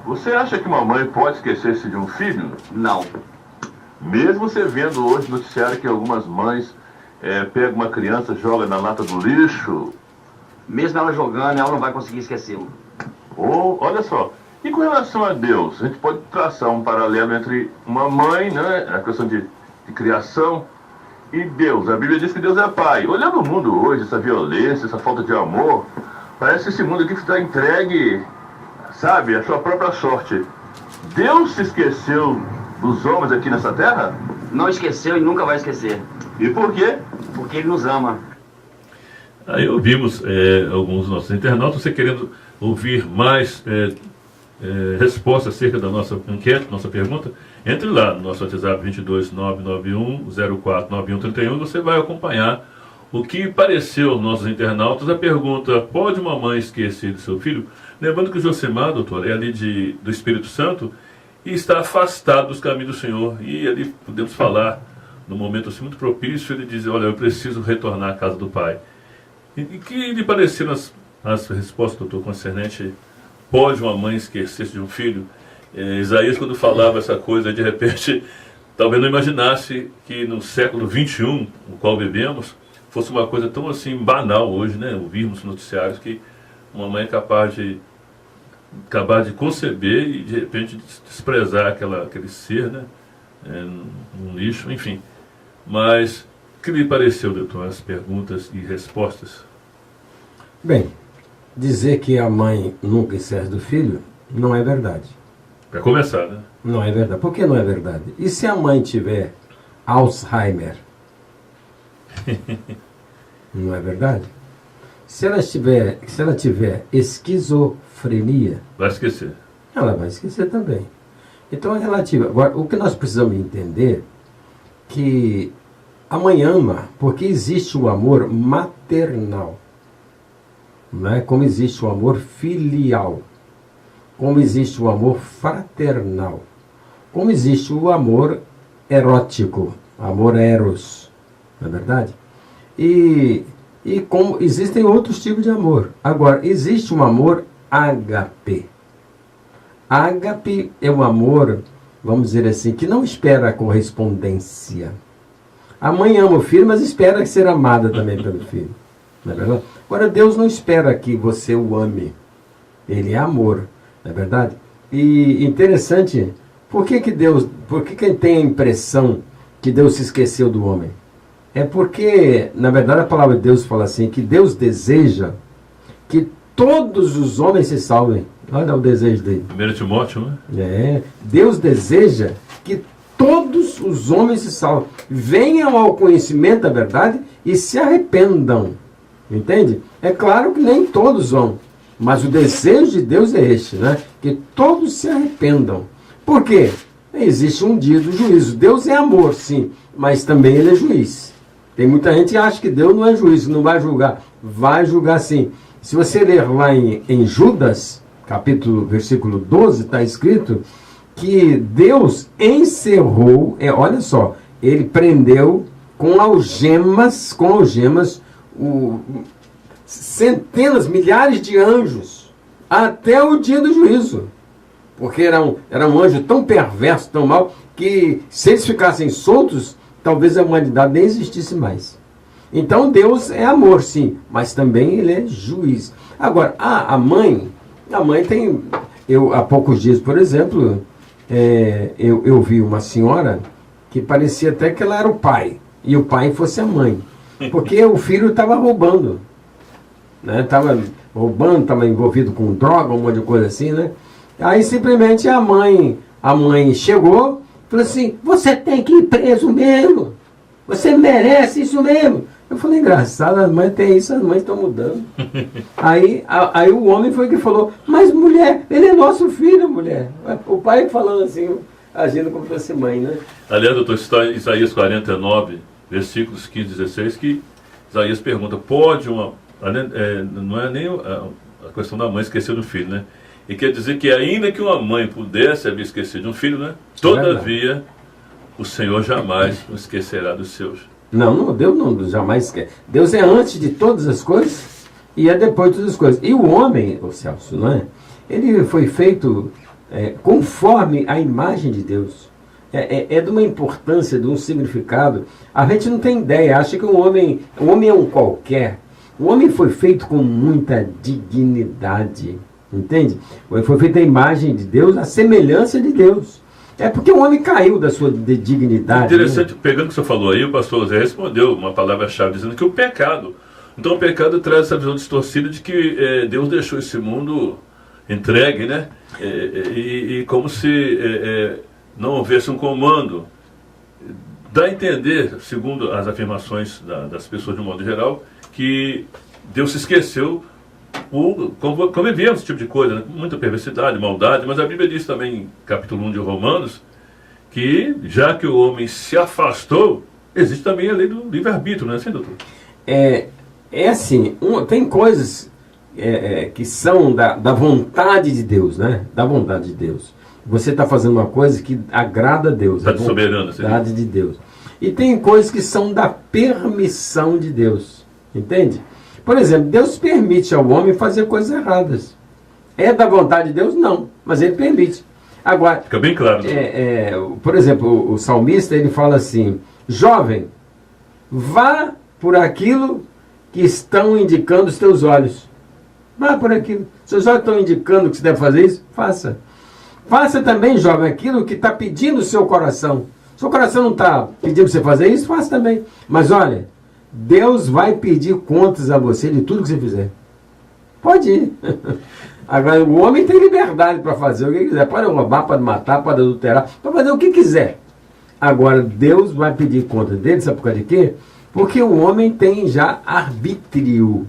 você acha que uma mãe pode esquecer-se de um filho? Não. Mesmo você vendo hoje no noticiário que algumas mães pegam uma criança, joga na lata do lixo... Mesmo ela jogando, ela não vai conseguir esquecê-lo. Olha só, e com relação a Deus, a gente pode traçar um paralelo entre uma mãe, né, a questão de criação, e Deus. A Bíblia diz que Deus é Pai. Olhando o mundo hoje, essa violência, essa falta de amor, parece que esse mundo aqui está entregue, sabe, à sua própria sorte. Deus se esqueceu dos homens aqui nessa terra? Não esqueceu e nunca vai esquecer. E por quê? Porque Ele nos ama. Aí ouvimos alguns dos nossos internautas, você querendo ouvir mais respostas acerca da nossa enquete, nossa pergunta, entre lá no nosso WhatsApp 22991049131 e você vai acompanhar o que pareceu aos nossos internautas. A pergunta, pode uma mãe esquecer do seu filho? Lembrando que o Josimar, doutor, é ali do Espírito Santo e está afastado dos caminhos do Senhor. E ali podemos falar, num momento assim muito propício, ele diz, olha, eu preciso retornar à casa do Pai. E que lhe pareceram as respostas, doutor, concernente, pode uma mãe esquecer-se de um filho? Isaías, quando falava essa coisa, de repente, talvez não imaginasse que no século XXI, no qual vivemos, fosse uma coisa tão assim banal hoje, né? Ouvirmos noticiários que uma mãe é capaz de conceber e de repente desprezar aquele ser, né? Um lixo, enfim. Mas o que lhe pareceu, doutor, as perguntas e respostas? Bem, dizer que a mãe nunca esquece do filho não é verdade. Para começar, né? Não é verdade. Por que não é verdade? E se a mãe tiver Alzheimer? Não é verdade? Se ela tiver esquizofrenia, Vai esquecer. ela vai esquecer também. Então é relativo. Agora, o que nós precisamos entender que a mãe ama porque existe o amor maternal. né? Como existe o amor filial, como existe o amor fraternal, como existe o amor erótico, amor eros, não é verdade? E como existem outros tipos de amor. Agora, existe um amor ágape. Ágape é um amor, vamos dizer assim, que não espera a correspondência. A mãe ama o filho, mas espera ser amada também pelo filho. Não é verdade? Agora, Deus não espera que você o ame. Ele é amor, não é verdade? E interessante, por que quem tem a impressão que Deus se esqueceu do homem? É porque, na verdade, a palavra de Deus fala assim, que Deus deseja que todos os homens se salvem. Olha o desejo dele. 1 Timóteo, né? Deus deseja que todos os homens se salvem, venham ao conhecimento da verdade e se arrependam. Entende? É claro que nem todos vão, mas o desejo de Deus é este, né? Que todos se arrependam. Por quê? Existe um dia do juízo. Deus é amor, sim, mas também ele é juiz. Tem muita gente que acha que Deus não é juiz, não vai julgar. Vai julgar sim. Se você ler lá em Judas, versículo 12, está escrito que Deus encerrou, olha só, ele prendeu com algemas centenas, milhares de anjos, até o dia do juízo. Porque era um anjo tão perverso, tão mau, que se eles ficassem soltos, talvez a humanidade nem existisse mais. Então Deus é amor, sim, mas também ele é juiz. Agora, a mãe tem... há poucos dias, por exemplo, eu vi uma senhora que parecia até que ela era o pai, e o pai fosse a mãe. Porque o filho estava roubando. Né? Estava roubando, estava envolvido com droga, um monte de coisa assim, né? Aí simplesmente a mãe chegou e falou assim, você tem que ir preso mesmo. Você merece isso mesmo. Eu falei, engraçado, as mães têm isso, as mães estão mudando. Aí o homem foi que falou, mas mulher, ele é nosso filho, mulher. O pai falando assim, agindo como se fosse mãe, né? Aliás, doutor, está em Isaías 49, versículos 15 e 16, que Isaías pergunta, pode uma... não é nem a questão da mãe esquecer do filho, né? E quer dizer que ainda que uma mãe pudesse haver esquecido de um filho, né? Todavia, o Senhor jamais o esquecerá dos seus. Não, Deus não jamais esquece. Deus é antes de todas as coisas e é depois de todas as coisas. E o homem, o Celso, não é? Ele foi feito conforme a imagem de Deus. É de uma importância, de um significado. A gente não tem ideia, acha que o homem é um qualquer. O homem foi feito com muita dignidade, entende? Foi feita a imagem de Deus, a semelhança de Deus. É porque o homem caiu da sua dignidade. Interessante, né? pegando o que você falou aí, o pastor José respondeu uma palavra-chave, dizendo que o pecado. Então o pecado traz essa visão distorcida de que Deus deixou esse mundo entregue, né? E como se não houvesse um comando. Dá a entender, segundo as afirmações das pessoas de um modo geral, que Deus se esqueceu, convivemos esse tipo de coisa, né? Muita perversidade, maldade, mas a Bíblia diz também, em capítulo 1 de Romanos, que já que o homem se afastou, existe também a lei do livre-arbítrio, não é assim, doutor? Assim, tem coisas que são da vontade de Deus, né? Da vontade de Deus. Você está fazendo uma coisa que agrada a Deus. Vontade soberana. A vontade de Deus. E tem coisas que são da permissão de Deus. Entende? Por exemplo, Deus permite ao homem fazer coisas erradas. É da vontade de Deus? Não. Mas ele permite. Agora, fica bem claro. Por exemplo, o salmista, ele fala assim, jovem, vá por aquilo que estão indicando os teus olhos. Vá por aquilo. Seus olhos estão indicando que você deve fazer isso? Faça. Faça também, jovem, aquilo que está pedindo o seu coração. Seu coração não está pedindo para você fazer isso? Faça também. Mas olha, Deus vai pedir contas a você de tudo que você fizer. Pode ir. Agora, o homem tem liberdade para fazer o que quiser. Pode roubar, pode matar, pode adulterar, pode fazer o que quiser. Agora, Deus vai pedir conta dele, sabe por causa de quê? Porque o homem tem já arbítrio,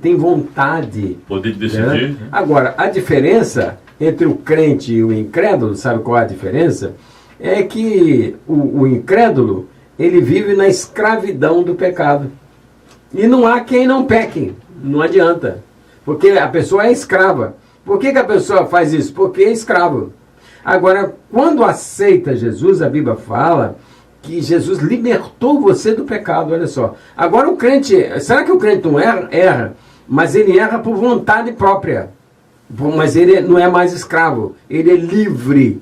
tem vontade. Poder de decidir. Né? Agora, a diferença entre o crente e o incrédulo, sabe qual é a diferença? É que o incrédulo, ele vive na escravidão do pecado. E não há quem não peque. Não adianta. Porque a pessoa é escrava. Por que a pessoa faz isso? Porque é escravo. Agora, quando aceita Jesus, a Bíblia fala que Jesus libertou você do pecado, olha só. Agora o crente, será que o crente não erra? Erra, mas ele erra por vontade própria. Mas ele não é mais escravo, ele é livre.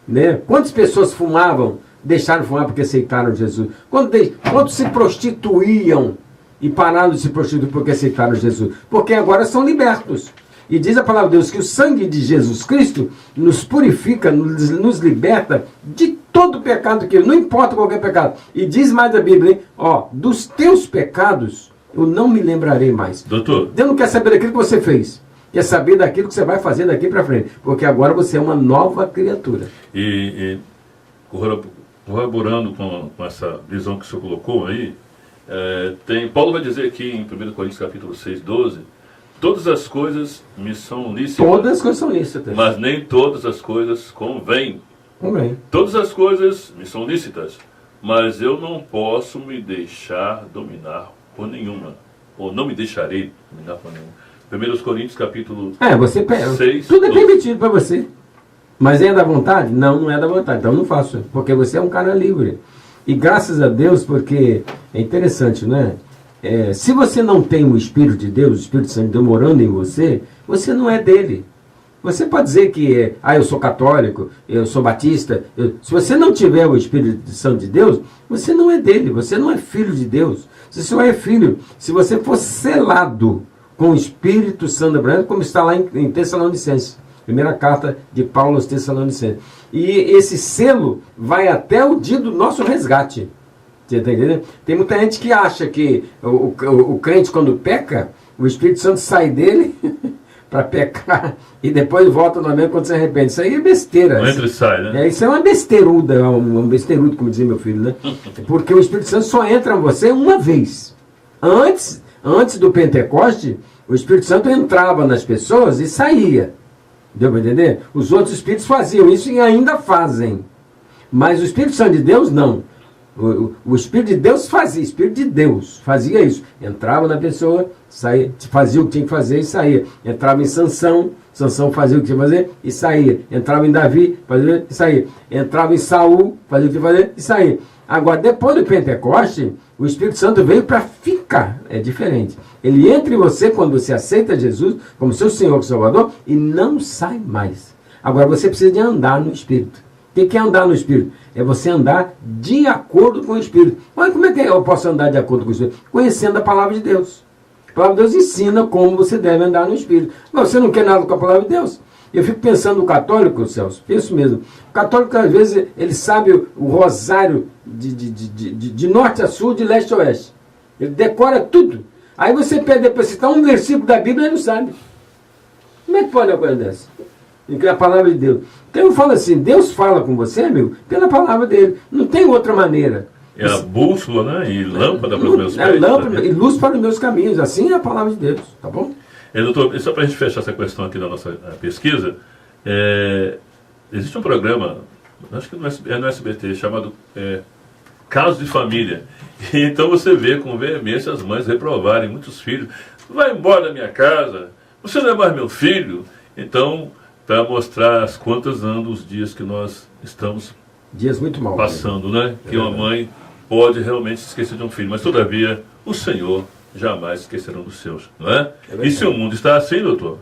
Né? Quantas pessoas fumavam, deixaram de fumar porque aceitaram Jesus? Quantos se prostituíam e pararam de se prostituir porque aceitaram Jesus? Porque agora são libertos. E diz a palavra de Deus que o sangue de Jesus Cristo nos purifica, nos liberta de todo pecado, que não importa qualquer pecado. E diz mais a Bíblia, hein? Ó, dos teus pecados eu não me lembrarei mais. Doutor, Deus não quer saber daquilo que você fez, quer saber daquilo que você vai fazer daqui para frente, porque agora você é uma nova criatura. e corroborando com essa visão que o senhor colocou aí, Paulo vai dizer aqui em 1 Coríntios capítulo 6, 12, todas as coisas me são lícitas. Todas as coisas são lícitas. Mas nem todas as coisas convêm. Convém. Todas as coisas me são lícitas, mas eu não posso me deixar dominar por nenhuma. Ou não me deixarei dominar por nenhuma. 1 Coríntios capítulo Você 6. tudo é permitido para você. Mas é da vontade? Não, não é da vontade. Então não faço. Porque você é um cara livre. E graças a Deus, porque é interessante, né? Se você não tem o Espírito de Deus, o Espírito Santo de Deus morando em você, você não é dele. Você pode dizer que, eu sou católico, eu sou batista. Se você não tiver o Espírito Santo de Deus, você não é dele, você não é filho de Deus. Você só é filho se você for selado com o Espírito Santo, como está lá em Tessalonicenses. Primeira carta de Paulo aos Tessalonicenses. E esse selo vai até o dia do nosso resgate. Você está entendendo? Tem muita gente que acha que o crente, quando peca, o Espírito Santo sai dele para pecar e depois volta novamente quando se arrepende. Isso aí é besteira. Não entra e sai, né? Isso é uma besteiruda, um besteirudo, como dizia meu filho, né? Porque o Espírito Santo só entra em você uma vez. Antes do Pentecoste, o Espírito Santo entrava nas pessoas e saía. Deu para entender? Os outros Espíritos faziam isso e ainda fazem. Mas o Espírito Santo de Deus, não. O Espírito de Deus fazia, o Espírito de Deus fazia isso. Entrava na pessoa, saía, fazia o que tinha que fazer e saía. Entrava em Sansão, Sansão fazia o que tinha que fazer e saía. Entrava em Davi, fazia e saía. Entrava em Saul, fazia o que tinha que fazer e saía. Agora, depois do Pentecoste, o Espírito Santo veio para ficar. É diferente. Ele entra em você quando você aceita Jesus como seu Senhor e Salvador e não sai mais. Agora, você precisa de andar no Espírito. O que é andar no Espírito? É você andar de acordo com o Espírito. Mas como é que eu posso andar de acordo com o Espírito? Conhecendo a palavra de Deus. A palavra de Deus ensina como você deve andar no Espírito. Mas você não quer nada com a palavra de Deus? Eu fico pensando no católico, Celso, penso mesmo. O católico, às vezes, ele sabe o rosário de norte a sul, de leste a oeste. Ele decora tudo. Aí você pede para citar um versículo da Bíblia e ele não sabe. Como é que pode uma coisa dessa? É a palavra de Deus. Então eu falo assim, Deus fala com você, amigo, pela palavra dele. Não tem outra maneira. É a bússola, né? E lâmpada para os meus pés. Lâmpada e luz para os meus caminhos. Assim é a palavra de Deus, tá bom? Doutor, só para a gente fechar essa questão aqui da nossa pesquisa, existe um programa, acho que no SBT, chamado Casos de Família. E então você vê com veemência as mães reprovarem muitos filhos. Vai embora da minha casa, você não é mais meu filho. Então, para mostrar as quantas andam os dias que nós estamos dias muito mal passando, né? Que uma mãe pode realmente se esquecer de um filho, mas todavia o Senhor jamais esquecerão dos seus, não é? E se o mundo está assim, doutor,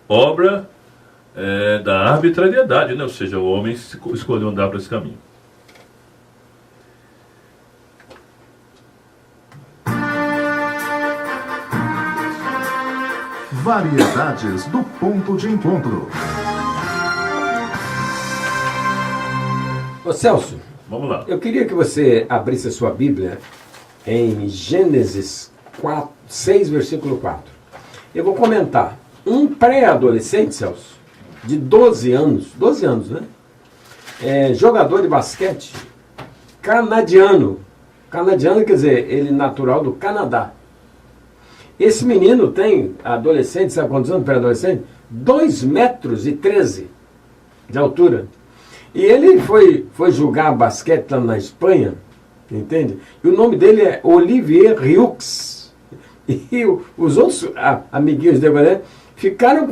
obra da arbitrariedade, né? Ou seja, o homem escolheu andar para esse caminho. Variedades do ponto de encontro. Ô Celso, vamos lá. Eu queria que você abrisse a sua Bíblia em Gênesis 6, versículo 4. Eu vou comentar. Um pré-adolescente, Celso, de 12 anos, né? Jogador de basquete, canadiano. Canadiano quer dizer, ele natural do Canadá. Esse menino tem, adolescente, sabe quantos anos pré-adolescente? 2,13 metros de altura. E ele foi jogar basquete lá na Espanha, entende? E o nome dele é Olivier Riux. E os outros amiguinhos dele, né, ficaram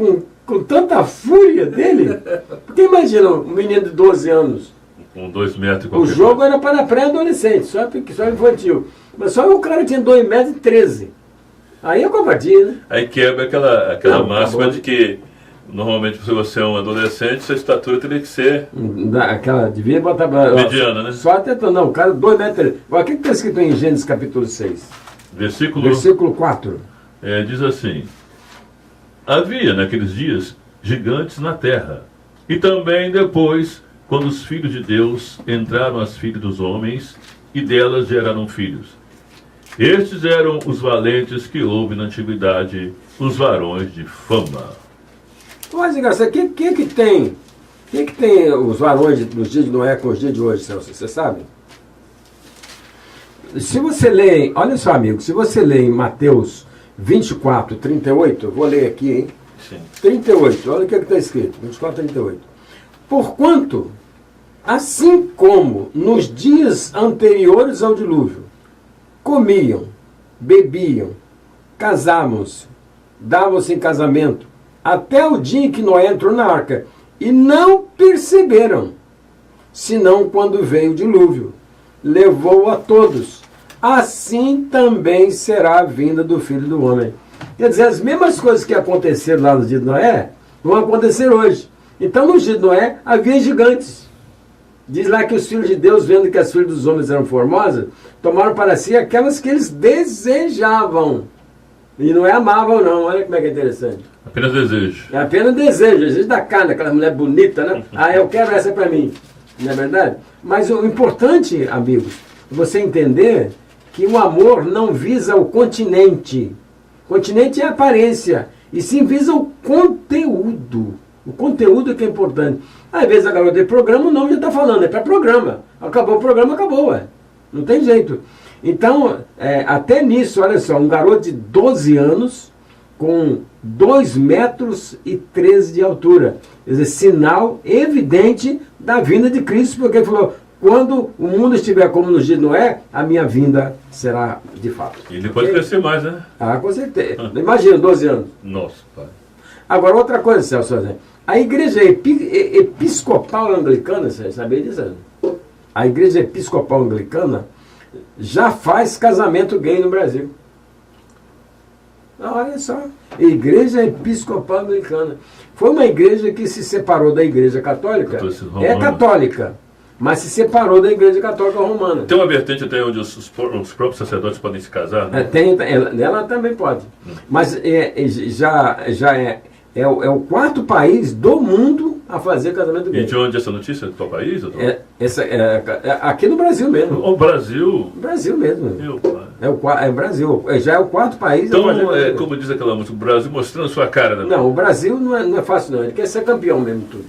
com tanta fúria dele. Porque imagina, um menino de 12 anos. Com 2 metros e O qualquer jogo coisa. era para pré-adolescente, só infantil. Mas só o cara tinha 2 metros e 13. Aí é covardia, né? Aí quebra aquela Não, máxima acabou. de que, normalmente, se você é um adolescente, sua estatura teria que ser Aquela, devia botar pra, mediana, né? Só tentando, não, o cara 2 metros e 13. Olha, o que está escrito em Gênesis capítulo 6? Versículo 4. Diz assim: havia naqueles dias gigantes na terra, e também depois, quando os filhos de Deus entraram as filhas dos homens, e delas geraram filhos. Estes eram os valentes que houve na antiguidade, os varões de fama. Mas, engraçado, o que tem os varões nos dias de Noé com os dias de hoje, Celso? Você sabe? Se você lê, olha só, amigo, se você lê em Mateus 24, 38, eu vou ler aqui, hein? Sim. 38, olha o que está escrito, 24, 38. Porquanto, assim como nos dias anteriores ao dilúvio, comiam, bebiam, casavam-se, davam-se em casamento, até o dia em que Noé entrou na arca, e não perceberam, senão quando veio o dilúvio, levou a todos. Assim também será a vinda do Filho do Homem. Quer dizer, as mesmas coisas que aconteceram lá no dia de Noé, vão acontecer hoje. Então, no dia de Noé, havia gigantes. Diz lá que os filhos de Deus, vendo que as filhas dos homens eram formosas, tomaram para si aquelas que eles desejavam. E não é amavam, não. Olha como é que é interessante. Apenas desejo. É apenas desejo da carne, aquela mulher bonita, né? Ah, eu quero essa para mim. Não é verdade? Mas o importante, amigos, é você entender que o amor não visa o continente. O continente é a aparência. E sim visa o conteúdo. O conteúdo é que é importante. Às vezes a garota de programa, o nome já está falando, é para programa. Acabou o programa, acabou, ué. Não tem jeito. Então, até nisso, olha só, um garoto de 12 anos com 2 metros e 13 de altura. Quer dizer, sinal evidente da vinda de Cristo, porque ele falou, quando o mundo estiver como nos dias de Noé, a minha vinda será de fato. E ele pode crescer mais, né? Ah, com certeza. Imagina, 12 anos. Nossa, pai. Agora, outra coisa, Celso, a igreja episcopal anglicana, você sabia disso? A igreja episcopal anglicana já faz casamento gay no Brasil. Olha só, igreja episcopal anglicana. Foi uma igreja que se separou da igreja católica, é católica, mas se separou da igreja católica romana. Tem uma vertente até onde os próprios sacerdotes podem se casar, né? Ela também pode. Mas é o 4º país do mundo a fazer casamento gay. E de onde essa notícia? De qual país? Aqui no Brasil mesmo. O Brasil? Brasil mesmo. Meu pai. É o Brasil. Já é o 4º país então, a fazer casamento gay. como diz aquela música, o Brasil mostrando sua cara. Né? Não, o Brasil não é fácil não. Ele quer ser campeão mesmo tudo.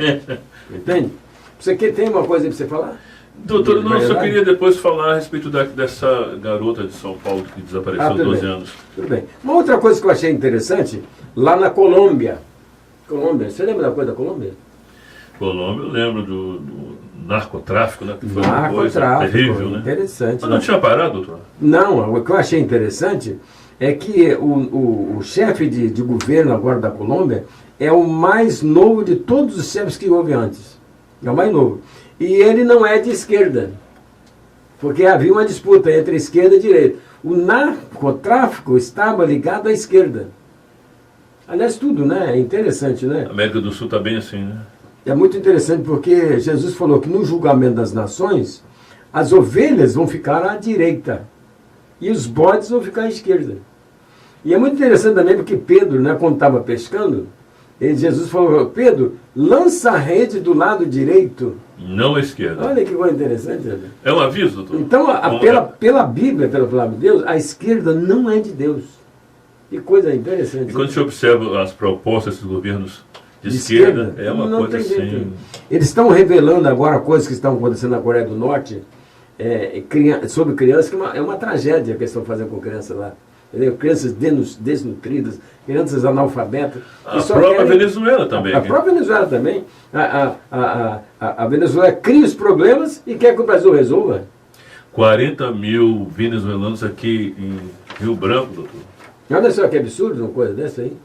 Entende? Você tem uma coisa aí para você falar? Doutor, não, só queria depois falar a respeito dessa garota de São Paulo que desapareceu aos 12 anos. Tudo bem. Uma outra coisa que eu achei interessante, lá na Colômbia. Você lembra da coisa da Colômbia? Colômbia, eu lembro do narcotráfico, né? Que foi uma coisa Narcotráfico, terrível, né? Interessante. Mas não tinha parado, doutor? Não, o que eu achei interessante é que o chefe de governo agora da Colômbia é o mais novo de todos os chefes que houve antes. É o mais novo. E ele não é de esquerda, porque havia uma disputa entre esquerda e direita. O narcotráfico estava ligado à esquerda. Aliás, tudo, né? É interessante, né? A América do Sul está bem assim, né? É muito interessante porque Jesus falou que no julgamento das nações, as ovelhas vão ficar à direita e os bodes vão ficar à esquerda. E é muito interessante também porque Pedro, né, quando estava pescando, Jesus falou, Pedro, lança a rede do lado direito. Não à esquerda. Olha que coisa interessante. Né? É um aviso, doutor? Então, pela Bíblia, pela palavra de Deus, a esquerda não é de Deus. Que coisa interessante. E quando você observa as propostas desses governos de esquerda, é uma coisa assim... Eles estão revelando agora coisas que estão acontecendo na Coreia do Norte sobre crianças, que é uma tragédia que eles estão fazendo com crianças lá. Entendeu? Crianças desnutridas, crianças analfabetas. A própria Venezuela também. A própria Venezuela também. A Venezuela cria os problemas e quer que o Brasil resolva. 40 mil venezuelanos aqui em Rio Branco, doutor. Olha só que absurdo uma coisa dessa aí.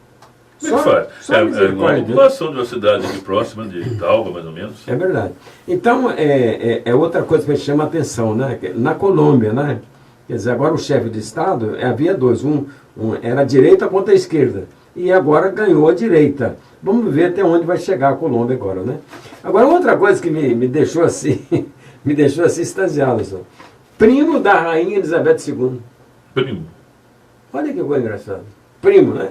Como é que faz? Só É uma misericórdia. população de uma cidade aqui próxima de Talva, mais ou menos. É verdade. Então, é outra coisa que chama a atenção, né? Na Colômbia, né? Quer dizer, agora o chefe de Estado, havia dois. Um era a direita contra a esquerda. E agora ganhou a direita. Vamos ver até onde vai chegar a Colômbia agora, né? Agora, outra coisa que me deixou assim, me deixou assim extasiado, só. Primo da Rainha Elizabeth II. Primo. Olha que coisa engraçada. Primo, né?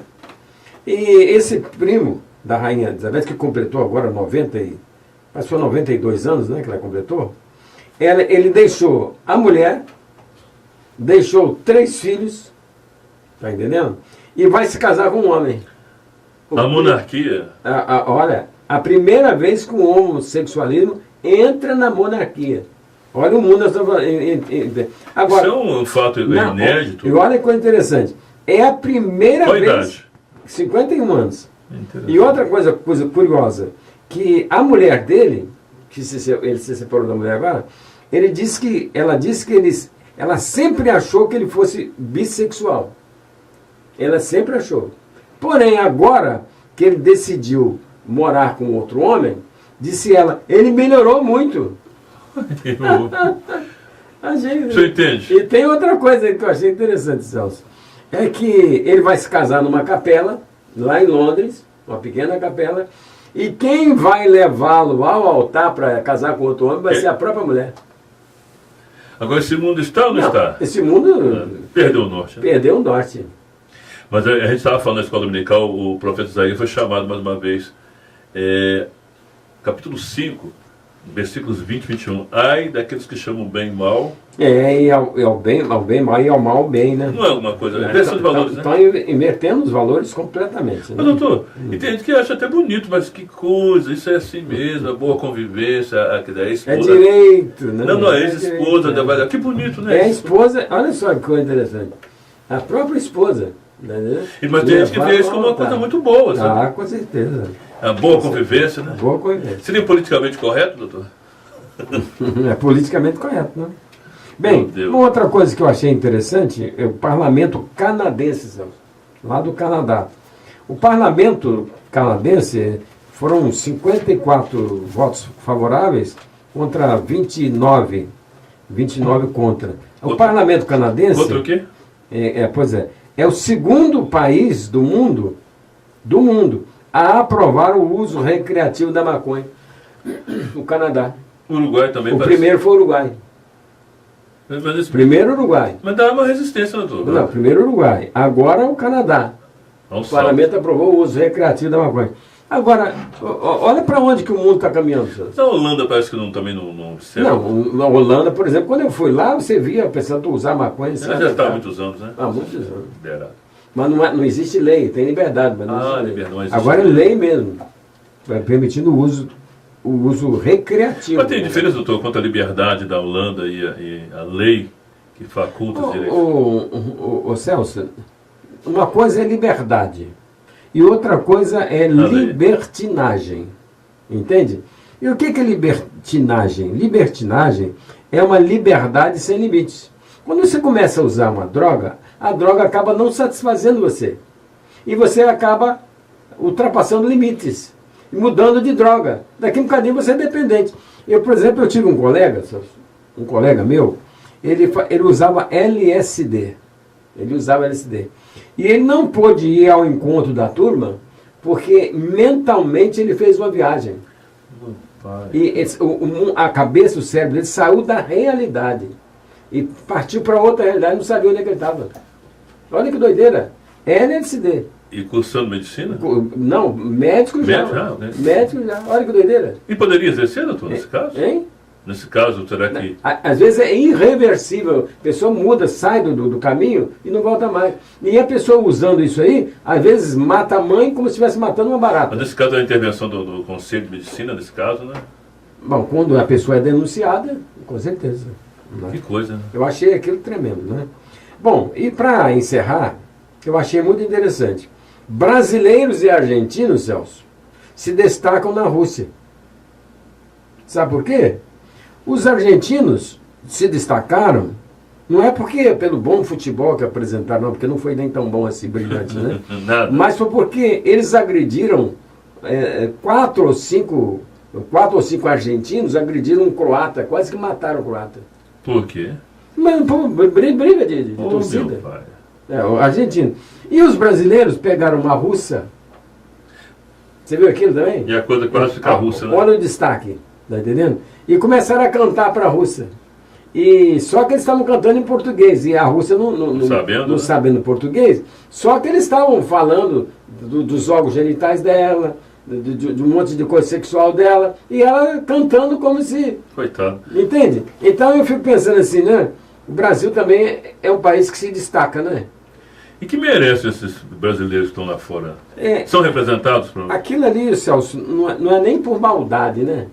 E esse primo da Rainha Elizabeth, que completou agora 92 anos, né, que ela completou, ele deixou a mulher, deixou 3 filhos, tá entendendo? E vai se casar com um homem. A monarquia. Olha, a primeira vez que o homossexualismo entra na monarquia. Olha o mundo. Agora, Isso é um fato inédito. E olha que coisa interessante. É a primeira Qual a vez. idade? 51 anos. Interessante. E outra coisa curiosa, que a mulher dele, que ele se separou da mulher agora, ela disse que ela sempre achou que ele fosse bissexual. Ela sempre achou. Porém, agora que ele decidiu morar com outro homem, disse ela, ele melhorou muito. Você entende? E tem outra coisa aí que eu achei interessante, Celso. É que ele vai se casar numa capela, lá em Londres, uma pequena capela, e quem vai levá-lo ao altar para casar com outro homem vai ser a própria mulher. Agora, esse mundo está ou não está? Esse mundo Perdeu o norte. Né? perdeu o norte. Mas a gente estava falando na escola dominical, o profeta Isaías foi chamado mais uma vez. Capítulo 5, versículos 20 e 21. Ai daqueles que chamam o bem mal. E ao bem mal e ao mal bem, né? Não é alguma coisa. Inversão de valores, né? Estão invertendo os valores completamente. Né? Mas, doutor, e tem gente que acha até bonito, mas que coisa, isso é assim mesmo, a boa convivência, a esposa. É direito, né? Não, a ex-esposa, direito, que bonito, né? É a esposa, olha só que coisa interessante. A própria esposa. Né? Mas tem gente que vê isso como uma coisa muito boa, sabe? Ah, com certeza. A boa convivência, né? Boa convivência. Seria politicamente correto, doutor? É politicamente correto, né? Meu Bem, Deus. uma outra coisa que eu achei interessante é o parlamento canadense, Celso, lá do Canadá. O parlamento canadense foram 54 votos favoráveis contra 29 contra. O parlamento canadense... Contra o quê? Pois é. É o segundo país do mundo a aprovar o uso recreativo da maconha. O Canadá. O Uruguai também O parece. primeiro foi o Uruguai. Primeiro Uruguai. Mas dá uma resistência, doutor. Não, primeiro Uruguai. Agora o Canadá. Vamos O parlamento aprovou o uso recreativo da maconha. Agora, olha para onde que o mundo está caminhando, senhor. Na Holanda parece que também não serve. Não, na Holanda, por exemplo, quando eu fui lá, você via a pessoa usar maconha. Ela já está há muitos anos, né? Há muitos anos. Liberado. Mas não existe lei, tem liberdade. Mas não existe lei. Liberdade, não existe Agora é lei. lei mesmo, permitindo o uso recreativo. Mas tem diferença, doutor, quanto à liberdade da Holanda e a lei que faculta os direitos? Ô, Celso, uma coisa é liberdade e outra coisa é libertinagem. Entende? E o que é libertinagem? Libertinagem é uma liberdade sem limites. Quando você começa a usar uma droga, a droga acaba não satisfazendo você. E você acaba ultrapassando limites, mudando de droga. Daqui a um bocadinho você é dependente. Por exemplo, eu tive um colega meu, ele usava LSD. Ele usava LSD. E ele não pôde ir ao encontro da turma porque mentalmente ele fez uma viagem. E a cabeça, o cérebro dele saiu da realidade e partiu para outra realidade, não sabia onde é que ele estava. Olha que doideira. LSD. E cursando medicina? Não, médico já. Médico já. Olha que doideira. E poderia exercer, doutor, nesse caso? Hein? Nesse caso, será que... Às vezes é irreversível. A pessoa muda, sai do caminho e não volta mais. E a pessoa usando isso aí, às vezes mata a mãe como se estivesse matando uma barata. Mas nesse caso é a intervenção do Conselho de Medicina, nesse caso, né? Bom, quando a pessoa é denunciada, com certeza. Né? Que coisa, né? Eu achei aquilo tremendo, né? Bom, e para encerrar, eu achei muito interessante. Brasileiros e argentinos, Celso, se destacam na Rússia. Sabe por quê? Os argentinos se destacaram Não é porque pelo bom futebol que apresentaram, não, porque não foi nem tão bom assim, brilhante, né? Nada. Mas foi porque eles agrediram 4 ou 5 argentinos, agrediram um croata, quase que mataram o croata. Por quê? Mas, pô, briga de Ô, torcida. meu pai. O argentino. E os brasileiros pegaram uma russa. Você viu aquilo também? E a coisa quase fica russa, né? Olha o destaque, tá entendendo? E começaram a cantar para a Rússia. E só que eles estavam cantando em português, e a Rússia não sabendo português, só que eles estavam falando dos órgãos genitais dela, de um monte de coisa sexual dela, e ela cantando como se... Coitado. Entende? Então eu fico pensando assim, né? O Brasil também é um país que se destaca, né? E que merecem esses brasileiros que estão lá fora? São representados? Aquilo ali, Celso, não é nem por maldade, né?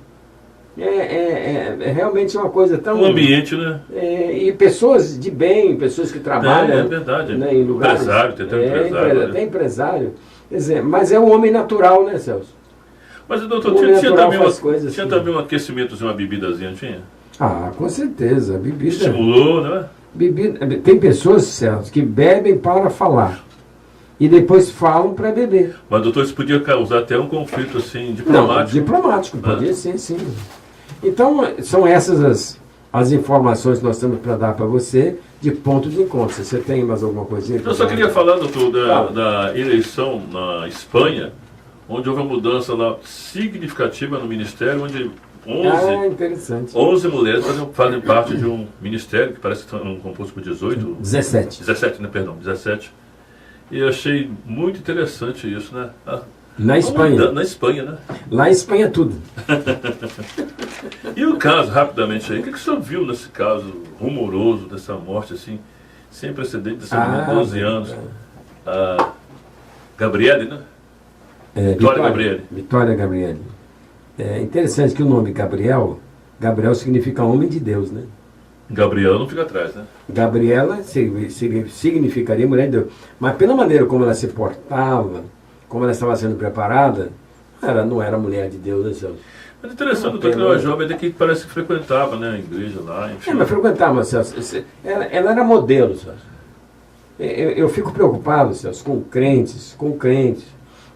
É realmente uma coisa tão... Um ambiente, né? E pessoas de bem, pessoas que trabalham... É verdade. Né, em lugares, Empresário, tem até empresário. Né? Tem empresário. Quer dizer, mas é o homem natural, né, Celso? Mas, doutor, O homem tinha natural também, faz coisas tinha assim. também um aquecimento de uma bebidazinha, tinha? Ah, com certeza. Bebida... Estimulou, né? Tem pessoas, Celso, que bebem para falar. E depois falam para beber. Mas, doutor, isso podia causar até um conflito, assim, diplomático. Não, diplomático, podia ser, sim. Então, são essas as informações que nós temos para dar para você de ponto de encontro. Você tem mais alguma coisinha? Eu só queria falar, doutor, da eleição na Espanha, onde houve uma mudança lá significativa no ministério, onde 11 mulheres fazem parte de um ministério que parece que estão composto por 17, né, perdão, 17. E eu achei muito interessante isso, né? Na Espanha. Na Espanha, né? Lá em Espanha é tudo. E o caso, rapidamente aí, o que o senhor viu nesse caso rumoroso dessa morte, assim, sem precedente, dessa menina de 12 anos? A Gabriele, né? Vitória Gabriele. É interessante que o nome Gabriel significa homem de Deus, né? Gabriela não fica atrás, né? Gabriela significaria mulher de Deus. Mas pela maneira como ela se portava, como ela estava sendo preparada, ela não era mulher de Deus, né, Celso? Mas interessante, doutor, que ela era jovem, que parece que frequentava, né, a igreja lá, enfim. Mas frequentava, Celso. Ela era modelo, Celso. Eu fico preocupado, Celso, com crentes,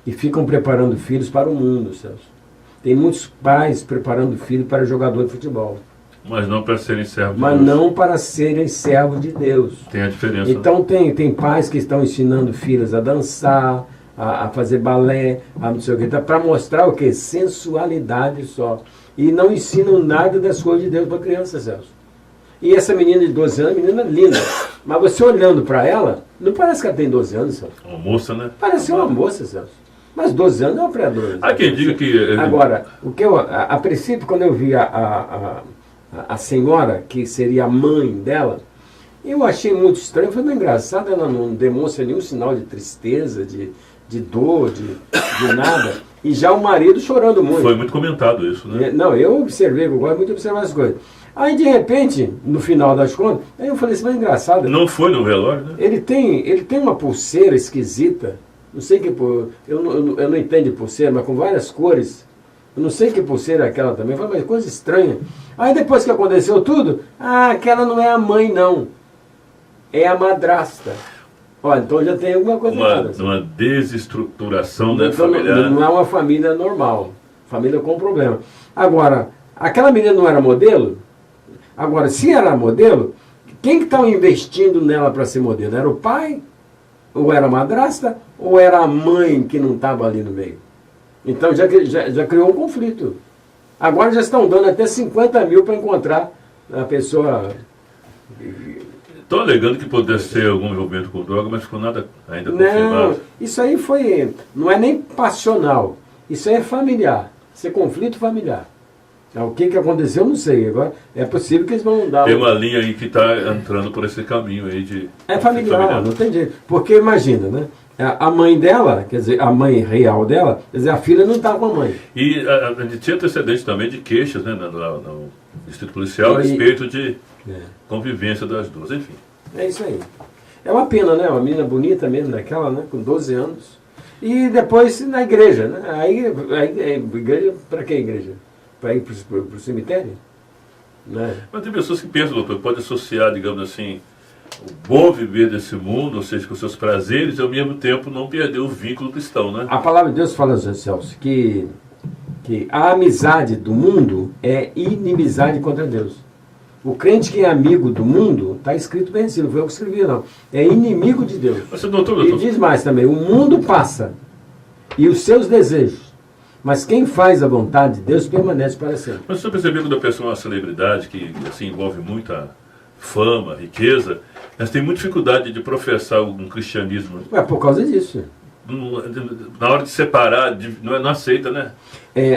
que ficam preparando filhos para o mundo, Celso. Tem muitos pais preparando filhos para jogador de futebol. Mas não para serem servos de Mas Deus. não para serem servos de Deus. Tem a diferença. Então tem pais que estão ensinando filhos a dançar, a fazer balé, a não sei o que, para mostrar o que? Sensualidade só. E não ensinam nada das coisas de Deus para criança, Celso. E essa menina de 12 anos, menina linda. Mas você olhando para ela, não parece que ela tem 12 anos, Celso. Uma moça, né? Parece uma moça, Celso. Mas 12 anos é uma predadora. Há quem diga que... Agora, o que a princípio, quando eu vi a senhora, que seria a mãe dela, eu achei muito estranho. Foi muito engraçado, ela não demonstra nenhum sinal de tristeza, de dor, de nada. E já o marido chorando muito. Foi muito comentado isso, né? Não, eu observei, eu gosto muito de observar as coisas. Aí, de repente, no final das contas, aí eu falei assim, mas engraçado. Não foi no velório, né? Ele tem uma pulseira esquisita. Não sei que eu não entendo de pulseira, mas com várias cores. Eu não sei que pulseira é aquela também. Eu falei, mas coisa estranha. Aí depois que aconteceu tudo, aquela não é a mãe, não. É a madrasta. Olha, então já tem alguma coisa errada. Uma desestruturação da então, família. Não é uma família normal. Família com problema. Agora, aquela menina não era modelo? Agora, se era modelo, quem que estava investindo nela para ser modelo? Era o pai? Ou era a madrasta? Ou era a mãe que não estava ali no meio? Então já criou um conflito. Agora já estão dando até 50 mil para encontrar a pessoa. Estão alegando que pudesse ser algum envolvimento com droga, mas ficou nada ainda Não, confirmado. isso aí não é nem passional. Isso aí é familiar. Isso é conflito familiar. O que aconteceu, eu não sei. Agora, é possível que eles vão dar... Tem uma linha aí que está entrando por esse caminho aí de... É familiar, não tem jeito. Porque imagina, né? A mãe dela, quer dizer, a mãe real dela, quer dizer, a filha não está com a mãe. E a gente tinha antecedentes também de queixas, né, no Distrito Policial, a respeito de convivência das duas, enfim. É isso aí. É uma pena, né? Uma menina bonita mesmo, daquela, né? Com 12 anos. E depois na igreja, né? Aí igreja, para que igreja? Para ir para o cemitério? Né? Mas tem pessoas que pensam, doutor, pode associar, digamos assim, o bom viver desse mundo, ou seja, com seus prazeres, e ao mesmo tempo não perder o vínculo cristão, né? A palavra de Deus fala, José Celso, que a amizade do mundo é inimizade contra Deus. O crente que é amigo do mundo, está escrito bem assim, não foi eu que escrevi, não. É inimigo de Deus. Mas, doutor, E diz mais também, o mundo passa e os seus desejos, mas quem faz a vontade de Deus permanece para sempre. mas você percebeu que quando a pessoa é uma celebridade, que assim, envolve muita fama, riqueza, elas têm muita dificuldade de professar um cristianismo. É por causa disso. Na hora de separar, não aceita, né?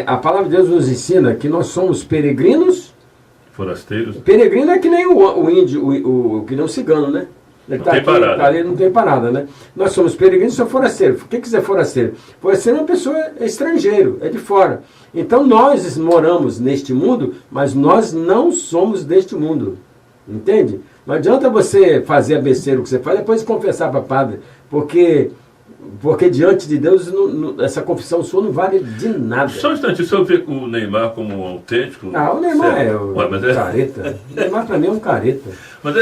A palavra de Deus nos ensina que nós somos peregrinos. Forasteiros. Peregrino é que nem o índio, que nem o cigano, né? Ele Não tá tem aqui, parada. tá ali, não tem parada, né? Nós somos peregrinos e somos forasteiros. O que quiser forasteiro? Forasteiro é uma pessoa estrangeiro, é de fora. Então nós moramos neste mundo, mas nós não somos deste mundo. Entende? Não adianta você fazer a besteira que você faz, depois confessar para padre, porque diante de Deus essa confissão sua não vale de nada. Só um instante, se eu ver o Neymar como um autêntico... O Neymar certo. é o Mas careta. O Neymar para mim é um careta. Mas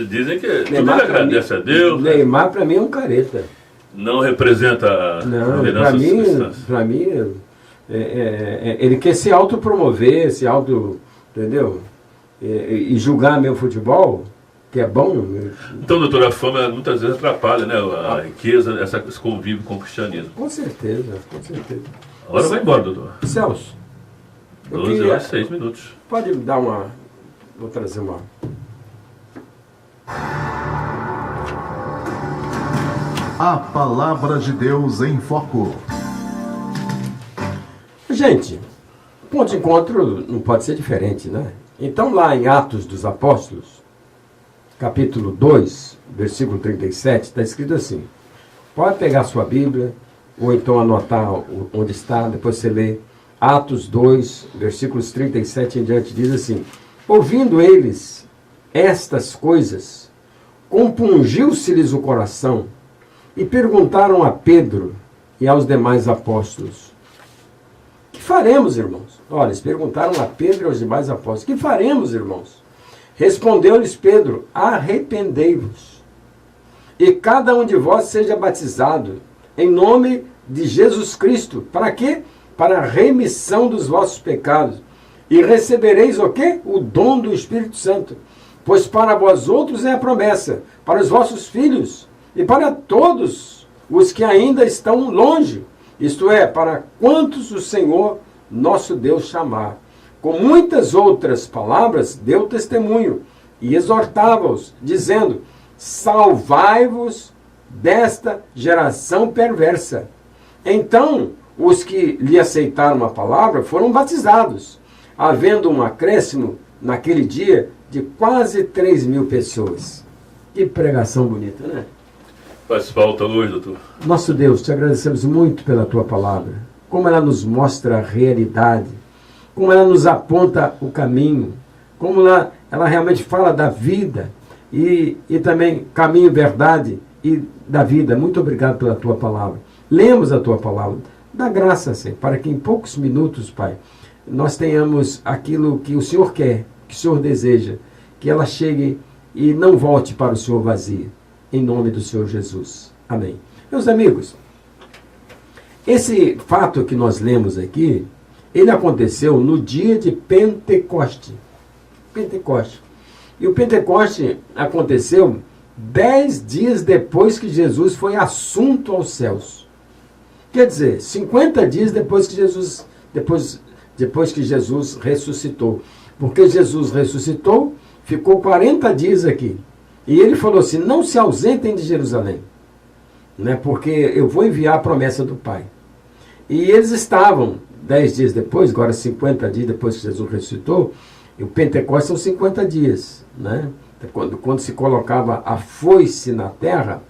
dizem que tudo ele Neymar, pra agradece mim, a Deus, né? Neymar para mim é um careta. Não representa a Não, liderança cristã. para mim ele quer se autopromover, entendeu? E julgar meu futebol, que é bom. Então, doutor, a fama muitas vezes atrapalha, né? A riqueza, esse convívio com o cristianismo. Com certeza, com certeza. Agora vai embora, doutor. Celso, eu 12 queria- horas e 6 minutos. pode me dar uma... Vou trazer uma... A palavra de Deus em foco. Gente, ponto de encontro não pode ser diferente, né? Então, lá em Atos dos Apóstolos, capítulo 2, versículo 37, está escrito assim. Pode pegar sua Bíblia, ou então anotar onde está, depois você lê. Atos 2, versículos 37 em diante, diz assim: ouvindo eles estas coisas, compungiu-se-lhes o coração, e perguntaram a Pedro e aos demais apóstolos: que faremos, irmãos? Olha, eles perguntaram a Pedro e aos demais apóstolos: que faremos, irmãos? Respondeu-lhes Pedro: arrependei-vos, e cada um de vós seja batizado em nome de Jesus Cristo. Para quê? Para a remissão dos vossos pecados. E recebereis o quê? O dom do Espírito Santo. Pois para vós outros é a promessa, para os vossos filhos e para todos os que ainda estão longe, isto é, para quantos o Senhor nosso Deus chamar. Com muitas outras palavras deu testemunho e exortava-os, dizendo: salvai-vos desta geração perversa. Então, os que lhe aceitaram a palavra foram batizados, havendo um acréscimo naquele dia de quase 3.000 pessoas. Que pregação bonita, né? Faz falta hoje, doutor. Nosso Deus, te agradecemos muito pela tua palavra, como ela nos mostra a realidade, como ela nos aponta o caminho, como ela realmente fala da vida e também caminho, verdade e da vida. Muito obrigado pela tua palavra. Lemos a tua palavra. Dá graça, Senhor, para que em poucos minutos, Pai, nós tenhamos aquilo que o Senhor quer, que o Senhor deseja, que ela chegue e não volte para o Senhor vazia. Em nome do Senhor Jesus. Amém. Meus amigos, esse fato que nós lemos aqui, ele aconteceu no dia de Pentecoste. Pentecoste. E o Pentecoste aconteceu 10 dias depois que Jesus foi assunto aos céus. Quer dizer, 50 dias depois que Jesus ressuscitou. Porque Jesus ressuscitou, ficou 40 dias aqui. E ele falou assim: não se ausentem de Jerusalém, né, porque eu vou enviar a promessa do Pai. E eles estavam 10 dias depois, agora 50 dias depois que Jesus ressuscitou, e o Pentecostes são 50 dias. Né? Quando se colocava a foice na terra,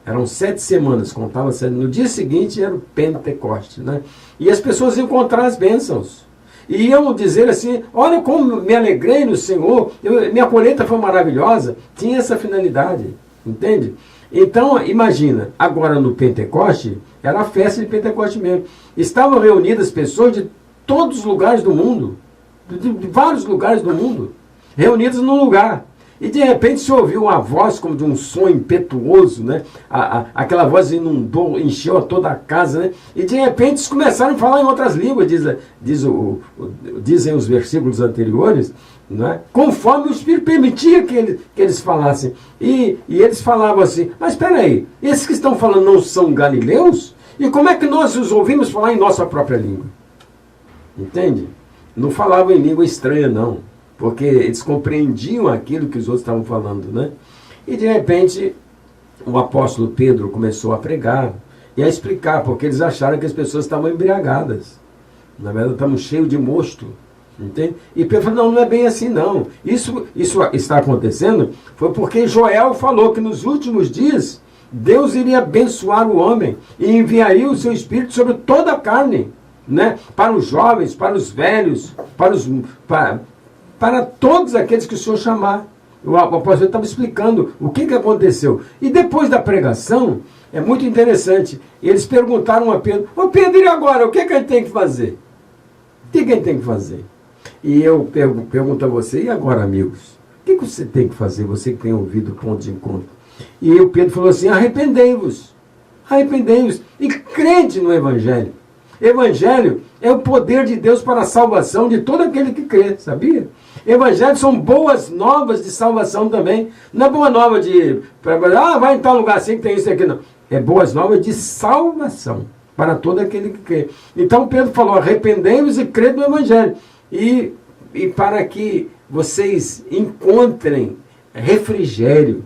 eram 7 semanas, contava no dia seguinte era o Pentecoste. Né? E as pessoas iam encontrar as bênçãos. E iam dizer assim: olha como me alegrei no Senhor, minha colheita foi maravilhosa. Tinha essa finalidade, entende? Então, imagina, agora no Pentecoste, era a festa de Pentecoste mesmo. Estavam reunidas pessoas de todos os lugares do mundo, de vários lugares do mundo, reunidas num lugar. E de repente se ouviu uma voz como de um som impetuoso, né? Aquela voz inundou, encheu toda a casa, né? E de repente eles começaram a falar em outras línguas, dizem os versículos anteriores, né? Conforme o Espírito permitia que eles falassem. E eles falavam assim, mas espera aí, esses que estão falando não são galileus? E como é que nós os ouvimos falar em nossa própria língua? Entende? Não falavam em língua estranha, não. Porque eles compreendiam aquilo que os outros estavam falando, né? E de repente, o apóstolo Pedro começou a pregar e a explicar, porque eles acharam que as pessoas estavam embriagadas. Na verdade, estamos cheios de mosto. Entende? E Pedro falou, não é bem assim, não. Isso está acontecendo foi porque Joel falou que nos últimos dias Deus iria abençoar o homem e enviaria o seu Espírito sobre toda a carne, né? Para os jovens, para os velhos, para todos aqueles que o Senhor chamar. O apóstolo estava explicando o que aconteceu. E depois da pregação, é muito interessante, eles perguntaram a Pedro, ô Pedro, e agora? O que a gente tem que fazer? O que a gente tem que fazer? E eu pergunto a você, e agora, amigos? O que você tem que fazer, você que tem ouvido o ponto de encontro? E o Pedro falou assim, arrependei-vos e crede no Evangelho. Evangelho é o poder de Deus para a salvação de todo aquele que crê, sabia? Evangelhos são boas novas de salvação também. Não é boa nova vai em tal lugar assim que tem isso aqui, não. É boas novas de salvação para todo aquele que crê. Então Pedro falou, arrependei-vos e crede no Evangelho. E para que vocês encontrem refrigério.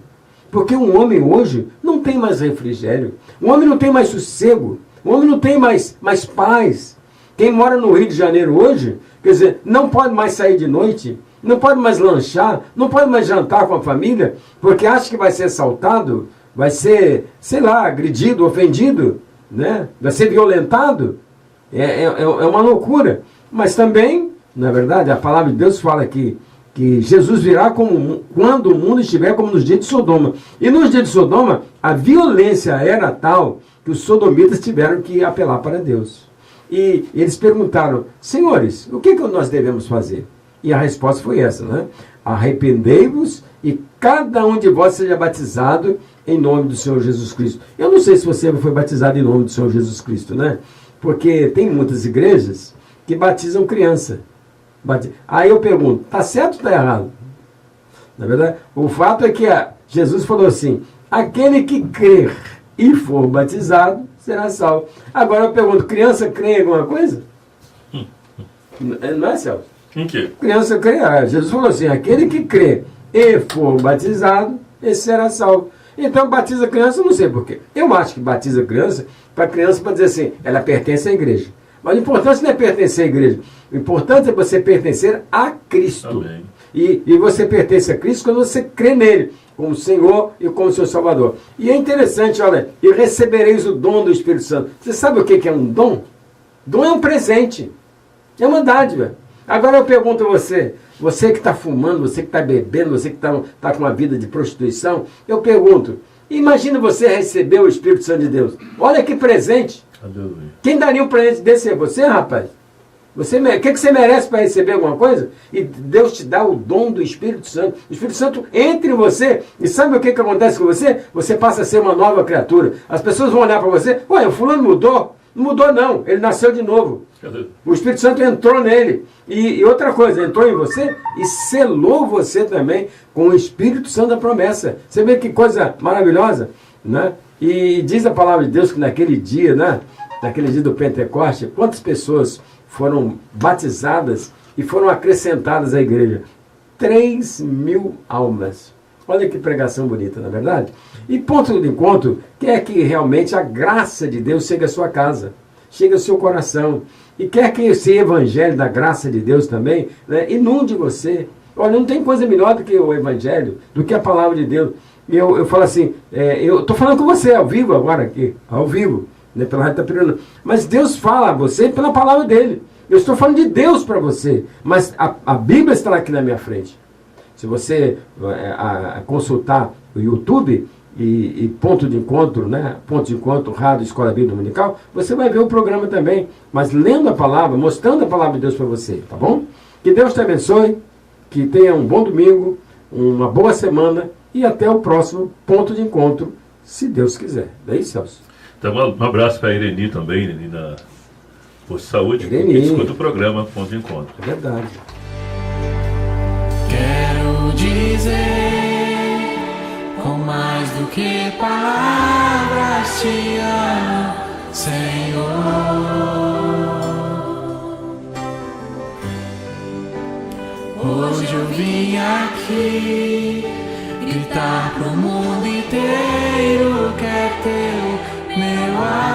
Porque um homem hoje não tem mais refrigério. O homem não tem mais sossego. O homem não tem mais paz. Quem mora no Rio de Janeiro hoje, quer dizer, não pode mais sair de noite, não pode mais lanchar, não pode mais jantar com a família, porque acha que vai ser assaltado, vai ser, sei lá, agredido, ofendido, né? Vai ser violentado. É uma loucura. Mas também, na verdade, a palavra de Deus fala que Jesus virá quando o mundo estiver como nos dias de Sodoma. E nos dias de Sodoma, a violência era tal que os sodomitas tiveram que apelar para Deus. E eles perguntaram, senhores, o que nós devemos fazer? E a resposta foi essa, né? Arrependei-vos e cada um de vós seja batizado em nome do Senhor Jesus Cristo. Eu não sei se você foi batizado em nome do Senhor Jesus Cristo, né? Porque tem muitas igrejas que batizam criança. Aí eu pergunto, está certo ou está errado? Na verdade, o fato é que Jesus falou assim, aquele que crer e for batizado, será salvo. Agora eu pergunto, criança crê em alguma coisa? Não é, Celso? Em quê? Criança crê. Jesus falou assim, aquele que crê e for batizado, esse será salvo. Então batiza criança, não sei porquê. Eu acho que batiza criança para dizer assim, ela pertence à igreja. Mas o importante não é pertencer à igreja. O importante é você pertencer a Cristo. Amém. E você pertence a Cristo quando você crê nele, como Senhor e como seu Salvador. E é interessante, olha, e recebereis o dom do Espírito Santo. Você sabe o que é um dom? Dom é um presente. É uma dádiva. Agora eu pergunto a você que está fumando, você que está bebendo, você que está com uma vida de prostituição, eu pergunto, imagina você receber o Espírito Santo de Deus. Olha que presente. Aleluia. Quem daria um presente desse é você, rapaz? O que você merece para receber alguma coisa? E Deus te dá o dom do Espírito Santo. O Espírito Santo entra em você. E sabe o que acontece com você? Você passa a ser uma nova criatura. As pessoas vão olhar para você. Ué, o fulano mudou. Não mudou não. Ele nasceu de novo. O Espírito Santo entrou nele. E outra coisa, entrou em você e selou você também com o Espírito Santo da promessa. Você vê que coisa maravilhosa, né? E diz a palavra de Deus que naquele dia, né? Naquele dia do Pentecoste, quantas pessoas foram batizadas e foram acrescentadas à igreja? 3.000 almas. Olha que pregação bonita, não é verdade? E ponto de encontro, quer que realmente a graça de Deus chegue à sua casa, chegue ao seu coração. E quer que esse evangelho da graça de Deus também, né, inunde você. Olha, não tem coisa melhor do que o evangelho, do que a palavra de Deus. E eu falo assim, eu estou falando com você ao vivo agora aqui, ao vivo, né, pela Rádio Itapiruna. Mas Deus fala a você pela palavra dele. Eu estou falando de Deus para você, mas a Bíblia está aqui na minha frente. Se você consultar o YouTube e ponto de encontro, né? Ponto de encontro, Rádio Escola Bíblica Dominical, você vai ver o programa também, mas lendo a palavra, mostrando a palavra de Deus para você, tá bom? Que Deus te abençoe, que tenha um bom domingo, uma boa semana e até o próximo ponto de encontro, se Deus quiser. Daí, Celso. Então, um abraço para a Ireni também, Ireni da Posto de Saúde, Ireni. que escuta o programa Ponto de Encontro. É verdade. Quero dizer, com mais do que palavras, te amo, Senhor. Hoje eu vim aqui gritar pro mundo inteiro que é teu, meu amor.